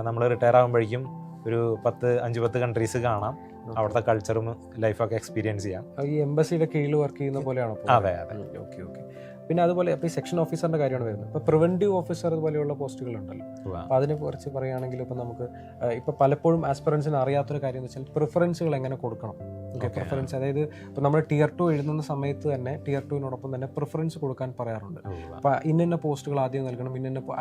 നമ്മൾ റിട്ടയർ ആകുമ്പോഴേക്കും ഒരു 5-10 കൺട്രീസ് കാണാം, അവിടുത്തെ കൾച്ചറും ലൈഫൊക്കെ എക്സ്പീരിയൻസ് ചെയ്യാം. ഈ എംബസിയുടെ കീഴിൽ വർക്ക് ചെയ്യുന്ന പോലെയാണോ? അതെ. ഓക്കെ. പിന്നെ അതുപോലെ ഇപ്പോൾ ഈ സെക്ഷൻ ഓഫീസറിൻ്റെ കാര്യമാണ് വരുന്നത്. ഇപ്പോൾ പ്രിവെന്റീവ് ഓഫീസർ പോലെയുള്ള പോസ്റ്റുകളുണ്ടല്ലോ. അപ്പോൾ അതിനെ കുറിച്ച് പറയുകയാണെങ്കിൽ ഇപ്പോൾ നമുക്ക് ഇപ്പോൾ പലപ്പോഴും ആസ്പിറൻസിന് അറിയാത്തൊരു കാര്യം എന്ന് വെച്ചാൽ പ്രിഫറൻസുകൾ എങ്ങനെ കൊടുക്കണം. പ്രിഫറൻസ്, അതായത് ഇപ്പോൾ നമ്മൾ Tier 2 എഴുതുന്ന സമയത്ത് തന്നെ Tier 2-നോടൊപ്പം തന്നെ പ്രിഫറൻസ് കൊടുക്കാൻ പറയാറുണ്ട്. അപ്പോൾ ഇന്ന പോസ്റ്റുകൾ ആദ്യം നൽകണം,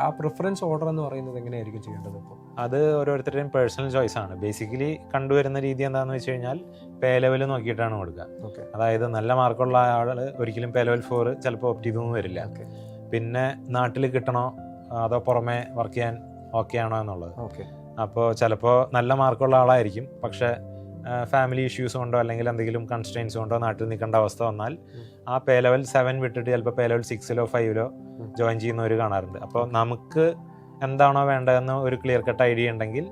ആ പ്രിഫറൻസ് ഓർഡർ എന്ന് പറയുന്നത് എങ്ങനെയായിരിക്കും ചെയ്യേണ്ടത്? ഇപ്പോൾ അത് ഓരോരുത്തരുടെയും പേഴ്സണൽ ചോയ്സ് ആണ്. ബേസിക്കലി കണ്ടുവരുന്ന രീതി എന്താണെന്ന് വെച്ച് കഴിഞ്ഞാൽ പേ ലെവൽ നോക്കിയിട്ടാണ് കൊടുക്കുക. അതായത് നല്ല മാർക്കുള്ള ആൾ ഒരിക്കലും പേ ലെവൽ 4 ചിലപ്പോൾ ഓപ്റ്റ് ചെയ്തൊന്നും വരില്ല. പിന്നെ നാട്ടിൽ കിട്ടണോ അതോ പുറമെ വർക്ക് ചെയ്യാൻ ഓക്കെ ആണോ എന്നുള്ളത്. അപ്പോൾ ചിലപ്പോൾ നല്ല മാർക്കുള്ള ആളായിരിക്കും, പക്ഷേ ഫാമിലി ഇഷ്യൂസ് കൊണ്ടോ അല്ലെങ്കിൽ എന്തെങ്കിലും കൺസ്ട്രെയിൻസ് കൊണ്ടോ നാട്ടിൽ നിൽക്കേണ്ട അവസ്ഥ വന്നാൽ ആ പേ ലെവൽ 7 വിട്ടിട്ട് ചിലപ്പോൾ പേ ലെവൽ 6-ലോ 5-ലോ ജോയിൻ ചെയ്യുന്നവർ കാണാറുണ്ട്. അപ്പോൾ നമുക്ക് എന്താണോ വേണ്ടതെന്ന് ഒരു ക്ലിയർ കട്ട് ഐഡിയ ഉണ്ടെങ്കിൽ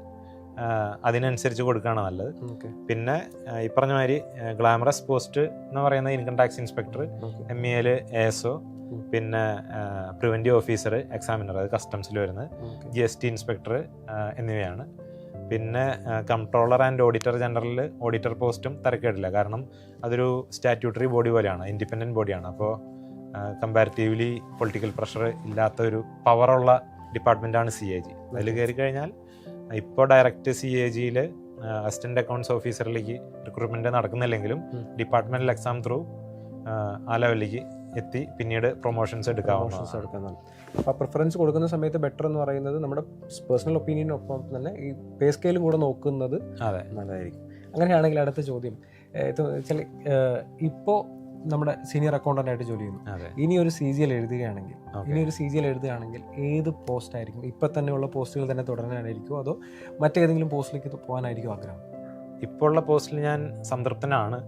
അതിനനുസരിച്ച് കൊടുക്കുകയാണ് നല്ലത്. പിന്നെ ഈ പറഞ്ഞ മാതിരി ഗ്ലാമറസ് പോസ്റ്റ് എന്ന് പറയുന്നത് ഇൻകം ടാക്സ് ഇൻസ്പെക്ടർ, MEAയിൽ ASO, പിന്നെ പ്രിവെന്റീവ് ഓഫീസർ, എക്സാമിനർ, അത് കസ്റ്റംസിൽ വരുന്നത്, GST ഇൻസ്പെക്ടർ എന്നിവയാണ്. പിന്നെ കംട്രോളർ ആൻഡ് ഓഡിറ്റർ ജനറലിൽ ഓഡിറ്റർ പോസ്റ്റും തിരക്കേടില്ല, കാരണം അതൊരു സ്റ്റാറ്റ്യൂട്ടറി ബോഡി പോലെയാണ്, ഇൻഡിപെൻഡൻറ്റ് ബോഡിയാണ്. അപ്പോൾ കമ്പാരിറ്റീവ്ലി പൊളിറ്റിക്കൽ പ്രഷർ ഇല്ലാത്ത ഒരു പവറുള്ള ഡിപ്പാർട്ട്മെൻറ്റാണ് CAG. അതിൽ കയറി കഴിഞ്ഞാൽ ഇപ്പോൾ ഡയറക്റ്റ് CAGയിൽ അസിസ്റ്റന്റ് അക്കൗണ്ട്സ് ഓഫീസറിലേക്ക് റിക്രൂട്ട്മെന്റ് നടക്കുന്നില്ലെങ്കിലും ഡിപ്പാർട്ട്മെന്റൽ എക്സാം ത്രൂ ആ ലെവലിലേക്ക് എത്തി പിന്നീട് പ്രൊമോഷൻസ് എടുക്കാവുന്നതാണ്. അപ്പോൾ പ്രിഫറൻസ് കൊടുക്കുന്ന സമയത്ത് ബെറ്റർ എന്ന് പറയുന്നത് നമ്മുടെ പേഴ്സണൽ ഒപ്പീനിയനൊപ്പം തന്നെ ഈ പേ സ്കെയിലും കൂടെ നോക്കുന്നത് നല്ലതായിരിക്കും. അങ്ങനെയാണെങ്കിൽ അടുത്ത ചോദ്യം വെച്ചാൽ, ഇപ്പോൾ നമ്മുടെ സീനിയർ അക്കൗണ്ടന്റ് ആയിട്ട് ജോലി ചെയ്യുന്നു, ഇനി ഒരു CGL എഴുതുകയാണെങ്കിൽ ഏത് പോസ്റ്റ് ആയിരിക്കും? ഇപ്പം തന്നെയുള്ള പോസ്റ്റുകൾ തന്നെ തുടരാനായിരിക്കും അതോ മറ്റേതെങ്കിലും പോസ്റ്റിലേക്ക് പോകാനായിരിക്കും ആഗ്രഹം? ഇപ്പോൾ ഉള്ള പോസ്റ്റിൽ ഞാൻ സംതൃപ്തനാണ്.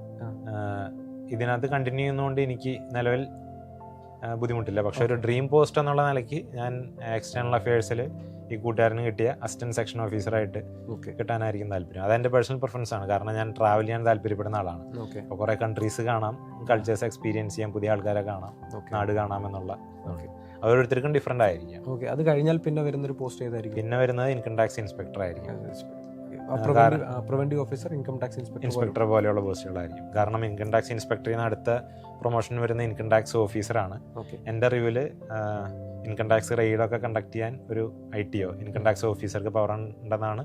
ഇതിനകത്ത് കണ്ടിന്യൂ ചെയ്യുന്നതുകൊണ്ട് എനിക്ക് നിലവിൽ ബുദ്ധിമുട്ടില്ല. പക്ഷെ ഒരു ഡ്രീം പോസ്റ്റ് എന്നുള്ള നിലയ്ക്ക് ഞാൻ എക്സ്റ്റേണൽ അഫയേഴ്സിൽ ഈ കൂട്ടുകാരന് കിട്ടിയ അസിസ്റ്റന്റ് സെക്ഷൻ ഓഫീസറായിട്ട് കിട്ടാനായിരിക്കും താല്പര്യം. അതെൻ്റെ പേഴ്സണൽ പ്രിഫറൻസ് ആണ്, കാരണം ഞാൻ ട്രാവൽ ചെയ്യാൻ താല്പര്യപ്പെടുന്ന ആളാണ്. അപ്പോൾ കുറേ കൺട്രീസ് കാണാം, കൾച്ചേഴ്സ് എക്സ്പീരിയൻസ് ചെയ്യാം, പുതിയ ആൾക്കാരെ കാണാം, നാട് കാണാമെന്നുള്ള. ഓരോരുത്തർക്കും ഡിഫറെൻ്റ് ആയിരിക്കും. അത് കഴിഞ്ഞാൽ പിന്നെ വരുന്നൊരു പോസ്റ്റ് ഏതായിരിക്കും? പിന്നെ വരുന്നത് ഇൻകം ടാക്സ് ഇൻസ്പെക്ടർ ആയിരിക്കും. Preventive officer, income tax inspector പോലെയുള്ള പോസ്റ്റുകളായിരിക്കും. കാരണം ഇൻകം ടാക്സ് ഇൻസ്പെക്ടറിൽ നിന്ന് അടുത്ത പ്രൊമോഷൻ വരുന്ന ഇൻകം ടാക്സ് ഓഫീസറാണ്. എൻ്റെ അറിവില് ഇൻകം ടാക്സ് റെയ്ഡൊക്കെ കണ്ടക്ട് ചെയ്യാൻ ഒരു ITO ഇൻകം ടാക്സ് ഓഫീസർക്ക് പവർ ഉണ്ടെന്നാണ്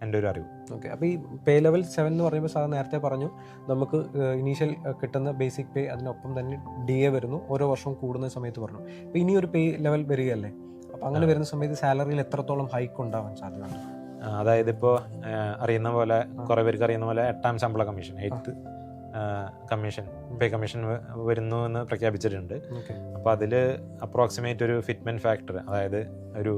എൻ്റെ ഒരു അറിവ്. അപ്പോൾ ഈ പേ ലെവൽ 7 എന്ന് പറയുമ്പോൾ സാർ നേരത്തെ പറഞ്ഞു നമുക്ക് ഇനീഷ്യൽ കിട്ടുന്ന ബേസിക് പേ, അതിനൊപ്പം തന്നെ DA വരുന്നു, ഓരോ വർഷവും കൂടുന്ന സമയത്ത് പറഞ്ഞു. അപ്പോൾ ഇനി ഒരു പേ ലെവൽ വരികയല്ലേ, അപ്പോൾ അങ്ങനെ വരുന്ന സമയത്ത് സാലറിയിൽ എത്രത്തോളം ഹൈക്ക് ഉണ്ടാവാൻ സാധ്യതയുണ്ട്? അതായത് ഇപ്പോൾ അറിയുന്ന പോലെ, കുറേ പേർക്ക് അറിയുന്ന പോലെ 8ാം ശമ്പള കമ്മീഷൻ, 8th കമ്മീഷൻ, പേ കമ്മീഷൻ വരുന്നു എന്ന് പ്രഖ്യാപിച്ചിട്ടുണ്ട്. അപ്പോൾ അതിൽ അപ്രോക്സിമേറ്റ് ഒരു ഫിറ്റ്മെൻറ്റ് ഫാക്ടർ, അതായത് ഒരു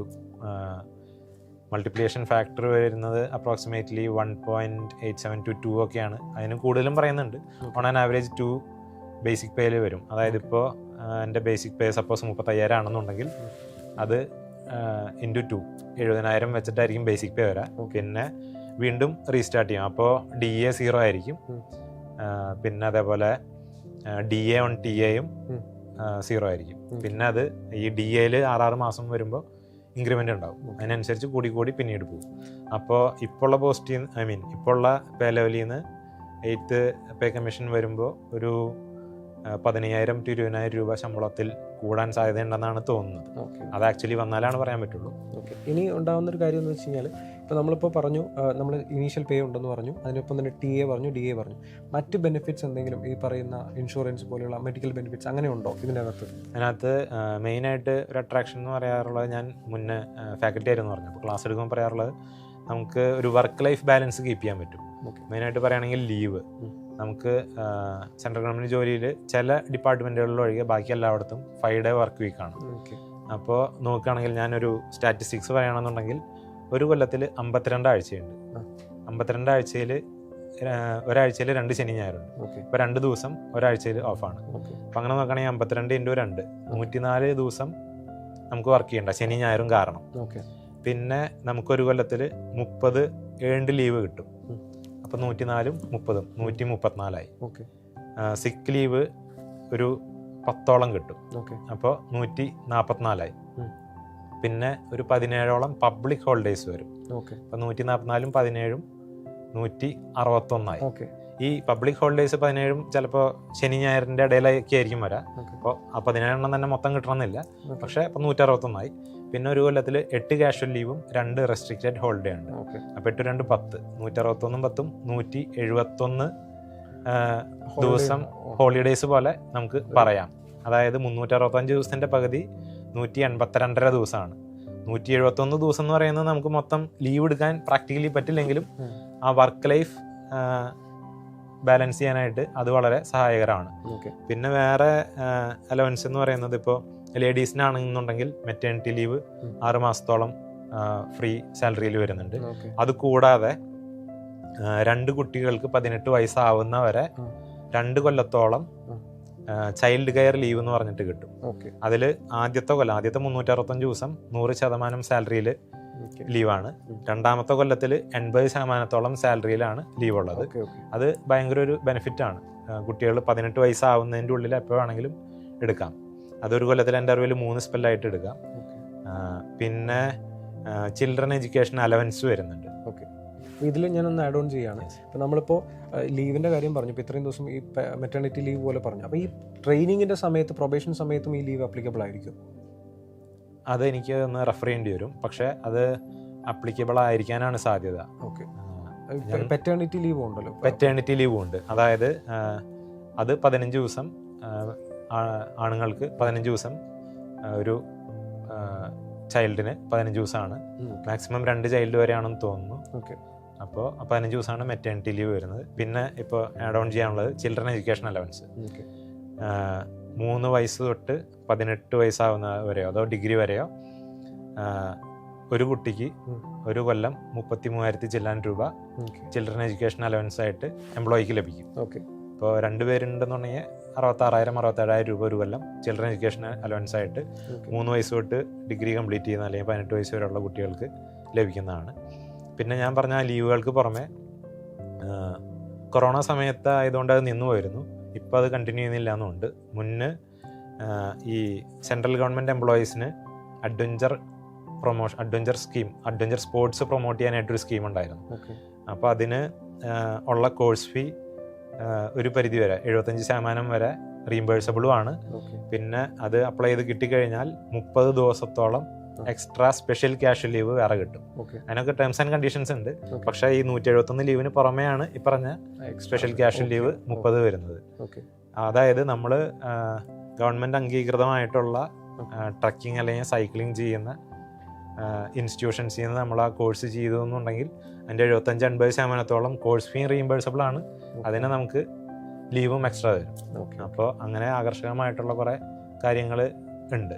മൾട്ടിപ്ലിക്കേഷൻ ഫാക്ടർ വരുന്നത് അപ്രോക്സിമേറ്റ്ലി 1.87 to 2 ഒക്കെയാണ്. അതിന് കൂടുതലും പറയുന്നുണ്ട്. ഓൺ ആൻ ആവറേജ് 2 ബേസിക് പേയിൽ വരും. അതായത് ഇപ്പോൾ എൻ്റെ ബേസിക് പേ സപ്പോസ് 35,000 ആണെന്നുണ്ടെങ്കിൽ അത് ഇൻറ്റു 2 70,000 വെച്ചിട്ടായിരിക്കും ബേസിക് പേ വരാം. പിന്നെ വീണ്ടും റീസ്റ്റാർട്ട് ചെയ്യും. അപ്പോൾ DA 0 ആയിരിക്കും. പിന്നെ അതേപോലെ DA on TA-യും 0 ആയിരിക്കും. പിന്നെ അത് ഈ DA-യിൽ 6 മാസം വരുമ്പോൾ ഇൻക്രിമെൻ്റ് ഉണ്ടാവും. അതിനനുസരിച്ച് കൂടി പിന്നീട് പോകും. അപ്പോൾ ഇപ്പോൾ ഉള്ള പോസ്റ്റിൽ ഇപ്പോൾ ഉള്ള പേ ലെവലിൽ നിന്ന് 8th പേ കമ്മീഷൻ വരുമ്പോൾ ഒരു 15,000 to 20,000 രൂപ ശമ്പളത്തിൽ കൂടാൻ സാധ്യതയുണ്ടെന്നാണ് തോന്നുന്നത്. അത് ആക്ച്വലി വന്നാലാണ് പറയാൻ പറ്റുള്ളൂ. ഓക്കെ. ഇനി ഉണ്ടാകുന്നൊരു കാര്യം എന്ന് വെച്ച് കഴിഞ്ഞാൽ ഇപ്പോൾ നമ്മളിപ്പോൾ പറഞ്ഞു നമ്മൾ ഇനീഷ്യൽ പേ ഉണ്ടെന്ന് പറഞ്ഞു, അതിനൊപ്പം തന്നെ TA പറഞ്ഞു, DA പറഞ്ഞു. മറ്റ് ബെനിഫിറ്റ്സ് എന്തെങ്കിലും ഈ പറയുന്ന ഇൻഷുറൻസ് പോലെയുള്ള മെഡിക്കൽ ബെനിഫിറ്റ്സ് അങ്ങനെ ഉണ്ടോ ഇതിനകത്ത്? അതിനകത്ത് മെയിനായിട്ട് ഒരു അട്രാക്ഷൻ എന്ന് പറയാറുള്ളത്, ഞാൻ മുന്നേ ഫാക്കൽറ്റി ആയിരുന്നു പറഞ്ഞു, അപ്പോൾ ക്ലാസ് എടുക്കുമ്പോൾ പറയാറുള്ളത് നമുക്ക് ഒരു വർക്ക് ലൈഫ് ബാലൻസ് കീപ്പ് ചെയ്യാൻ പറ്റും. മെയിനായിട്ട് പറയുകയാണെങ്കിൽ ലീവ്. നമുക്ക് സെൻട്രൽ ഗവൺമെൻറ് ജോലിയിൽ ചില ഡിപ്പാർട്ട്മെൻറ്റുകളിൽ ഒഴികെ ബാക്കി എല്ലായിടത്തും 5 day വർക്ക് വീക്കാണ്. അപ്പോൾ നോക്കുകയാണെങ്കിൽ ഞാനൊരു സ്റ്റാറ്റിസ്റ്റിക്സ് പറയുകയാണെന്നുണ്ടെങ്കിൽ ഒരു കൊല്ലത്തിൽ 52 ആഴ്ചയുണ്ട്. 52 ആഴ്ചയിൽ ഒരാഴ്ചയിൽ 2 ശനി ഞായറുണ്ട്. ഇപ്പോൾ 2 ദിവസം ഒരാഴ്ചയിൽ ഓഫാണ്. അപ്പം അങ്ങനെ നോക്കുകയാണെങ്കിൽ 52 × 2 104 ദിവസം നമുക്ക് വർക്ക് ചെയ്യണ്ട, ശനി ഞായറും കാരണം. പിന്നെ നമുക്കൊരു കൊല്ലത്തിൽ 30 ഏൺഡ് ലീവ് കിട്ടും. അപ്പോൾ 104 30 134 സിക്ക് ലീവ് ഒരു 10ഓളം കിട്ടും. അപ്പോൾ 144. പിന്നെ ഒരു 17ഓളം പബ്ലിക് ഹോളിഡേയ്സ് വരും. അപ്പോൾ 144 17 161. ഈ പബ്ലിക് ഹോളിഡേയ്സ് 17 ചിലപ്പോൾ ശനി ഞായറിൻ്റെ ഇടയിലൊക്കെ ആയിരിക്കും വരാം. അപ്പോൾ ആ 17 തന്നെ മൊത്തം കിട്ടണമെന്നില്ല. പക്ഷേ അപ്പോൾ 161. പിന്നെ ഒരു കൊല്ലത്തിൽ 8 കാഷ്വൽ ലീവും 2 റെസ്ട്രിക്റ്റഡ് ഹോളിഡേ ഉണ്ട്. അപ്പോൾ 8 2 10 161 10 171 ദിവസം ഹോളിഡേയ്സ് പോലെ നമുക്ക് പറയാം. അതായത് 365 ദിവസത്തിൻ്റെ പകുതി 182.5 ദിവസമാണ്. 171 ദിവസം എന്ന് പറയുന്നത് നമുക്ക് മൊത്തം ലീവ് എടുക്കാൻ പ്രാക്ടിക്കലി പറ്റില്ലെങ്കിലും ആ വർക്ക് ലൈഫ് ബാലൻസ് ചെയ്യാനായിട്ട് അത് വളരെ സഹായകരമാണ്. പിന്നെ വേറെ അലവൻസ് എന്ന് പറയുന്നത്, ഇപ്പോൾ ലേഡീസിനാണെന്നുണ്ടെങ്കിൽ മെറ്റേണിറ്റി ലീവ് 6 മാസത്തോളം ഫ്രീ സാലറിയിൽ വരുന്നുണ്ട്. അത് കൂടാതെ 2 കുട്ടികൾക്ക് 18 വയസ്സാവുന്നവരെ 2 കൊല്ലത്തോളം ചൈൽഡ് കെയർ ലീവ് എന്ന് പറഞ്ഞിട്ട് കിട്ടും. അതിൽ ആദ്യത്തെ 365 ദിവസം 100% സാലറിയിൽ ലീവാണ്. രണ്ടാമത്തെ കൊല്ലത്തിൽ 80% സാലറിയിലാണ് ലീവ് ഉള്ളത്. അത് ഭയങ്കര ഒരു ബെനിഫിറ്റാണ്. കുട്ടികൾ 18 വയസ്സാവുന്നതിൻ്റെ ഉള്ളിൽ എപ്പോൾ വേണമെങ്കിലും എടുക്കാം. അതൊരു കൊല്ലത്തിൽ എൻ്റെ അറിവിൽ 3 സ്പെല്ലായിട്ട് എടുക്കാം. പിന്നെ ചിൽഡ്രൻ എഡ്യൂക്കേഷൻ അലവൻസ് വരുന്നുണ്ട്. ഇതിൽ ഞാനൊന്ന് ആഡ് ഓൺ ചെയ്യുകയാണ്. ഇപ്പോൾ നമ്മളിപ്പോൾ ലീവിൻ്റെ കാര്യം പറഞ്ഞു, ഇപ്പോൾ ഇത്രയും ദിവസം ഈ മെറ്റേണിറ്റി ലീവ് പോലെ പറഞ്ഞു. അപ്പോൾ ഈ ട്രെയിനിങ്ങിൻ്റെ സമയത്ത്, പ്രൊബേഷൻ സമയത്തും ഈ ലീവ് അപ്ലിക്കബിൾ ആയിരിക്കും? അത് എനിക്ക് ഒന്ന് റെഫർ ചെയ്യേണ്ടി വരും. പക്ഷേ അത് അപ്ലിക്കബിൾ ആയിരിക്കാനാണ് സാധ്യത. പെറ്റേണിറ്റി ലീവ് ഉണ്ടല്ലോ. പെറ്റേണിറ്റി ലീവ് ഉണ്ട്. അതായത് അത് 15 ദിവസം ആണുങ്ങൾക്ക്, 15 ദിവസം ഒരു ചൈൽഡിന് 15 ദിവസമാണ്. മാക്സിമം 2 ചൈൽഡ് വരെയാണെന്ന് തോന്നുന്നു. അപ്പോൾ 15 ദിവസമാണ് മെറ്റേണിറ്റി ലീവ് വരുന്നത്. പിന്നെ ഇപ്പോൾ ആഡ് ഓൺ ചെയ്യാനുള്ളത് ചിൽഡ്രൻ എഡ്യൂക്കേഷൻ അലവൻസ്. 3 വയസ്സ് തൊട്ട് 18 വയസ്സാവുന്ന വരെയോ അതോ ഡിഗ്രി വരെയോ ഒരു കുട്ടിക്ക് ഒരു കൊല്ലം 33,000 ചില്ലാൻ രൂപ ചിൽഡ്രൻ എഡ്യൂക്കേഷൻ അലവൻസ് ആയിട്ട് എംപ്ലോയിക്ക് ലഭിക്കും. ഇപ്പോൾ 2 പേരുണ്ടെന്നുണ്ടെങ്കിൽ 66,000 67,000 രൂപ ഒരു കൊല്ലം ചിൽഡ്രൻ എഡ്യൂക്കേഷൻ അലവൻസ് ആയിട്ട് 3 വയസ്സ് തൊട്ട് ഡിഗ്രി കംപ്ലീറ്റ് ചെയ്യുന്ന അല്ലെങ്കിൽ 18 വയസ്സ് വരെയുള്ള കുട്ടികൾക്ക് ലഭിക്കുന്നതാണ്. പിന്നെ ഞാൻ പറഞ്ഞ ലീവുകൾക്ക് പുറമെ കൊറോണ സമയത്ത് ആയതുകൊണ്ട് അത് നിന്നു പോയിരുന്നു. ഇപ്പോൾ അത് കണ്ടിന്യൂ ചെയ്യുന്നില്ല എന്നുണ്ട്. മുന്നേ ഈ സെൻട്രൽ ഗവൺമെൻറ് എംപ്ലോയീസിന് അഡ്വഞ്ചർ സ്പോർട്സ് പ്രൊമോട്ട് ചെയ്യാനായിട്ടൊരു സ്കീം ഉണ്ടായിരുന്നു. അപ്പോൾ അതിന് ഉള്ള കോഴ്സ് ഫീ ഒരു പരിധി വരെ 75% വരെ റീംബേഴ്സബിളും ആണ്. പിന്നെ അത് അപ്ലൈ ചെയ്ത് കിട്ടിക്കഴിഞ്ഞാൽ 30 ദിവസത്തോളം എക്സ്ട്രാ സ്പെഷ്യൽ ക്യാഷ് ലീവ് വേറെ കിട്ടും. അതിനൊക്കെ ടേംസ് ആൻഡ് കണ്ടീഷൻസ് ഉണ്ട്. പക്ഷേ ഈ 171 ലീവിന് പുറമെയാണ് ഈ പറഞ്ഞ സ്പെഷ്യൽ ക്യാഷ് ലീവ് 30 വരുന്നത്. അതായത് നമ്മൾ ഗവൺമെൻറ് അംഗീകൃതമായിട്ടുള്ള ട്രക്കിംഗ് അല്ലെങ്കിൽ സൈക്ലിംഗ് ചെയ്യുന്ന ഇൻസ്റ്റിറ്റ്യൂഷൻസിൽ നിന്ന് നമ്മൾ ആ കോഴ്സ് ചെയ്തു എന്നുണ്ടെങ്കിൽ അതിൻ്റെ 75-80% കോഴ്സ് ഫീ റീഇംബേഴ്സബിൾ ആണ്. അതിന് നമുക്ക് ലീവും എക്സ്ട്രാ തരും. അപ്പോൾ അങ്ങനെ ആകർഷകമായിട്ടുള്ള കുറേ കാര്യങ്ങൾ ഉണ്ട്.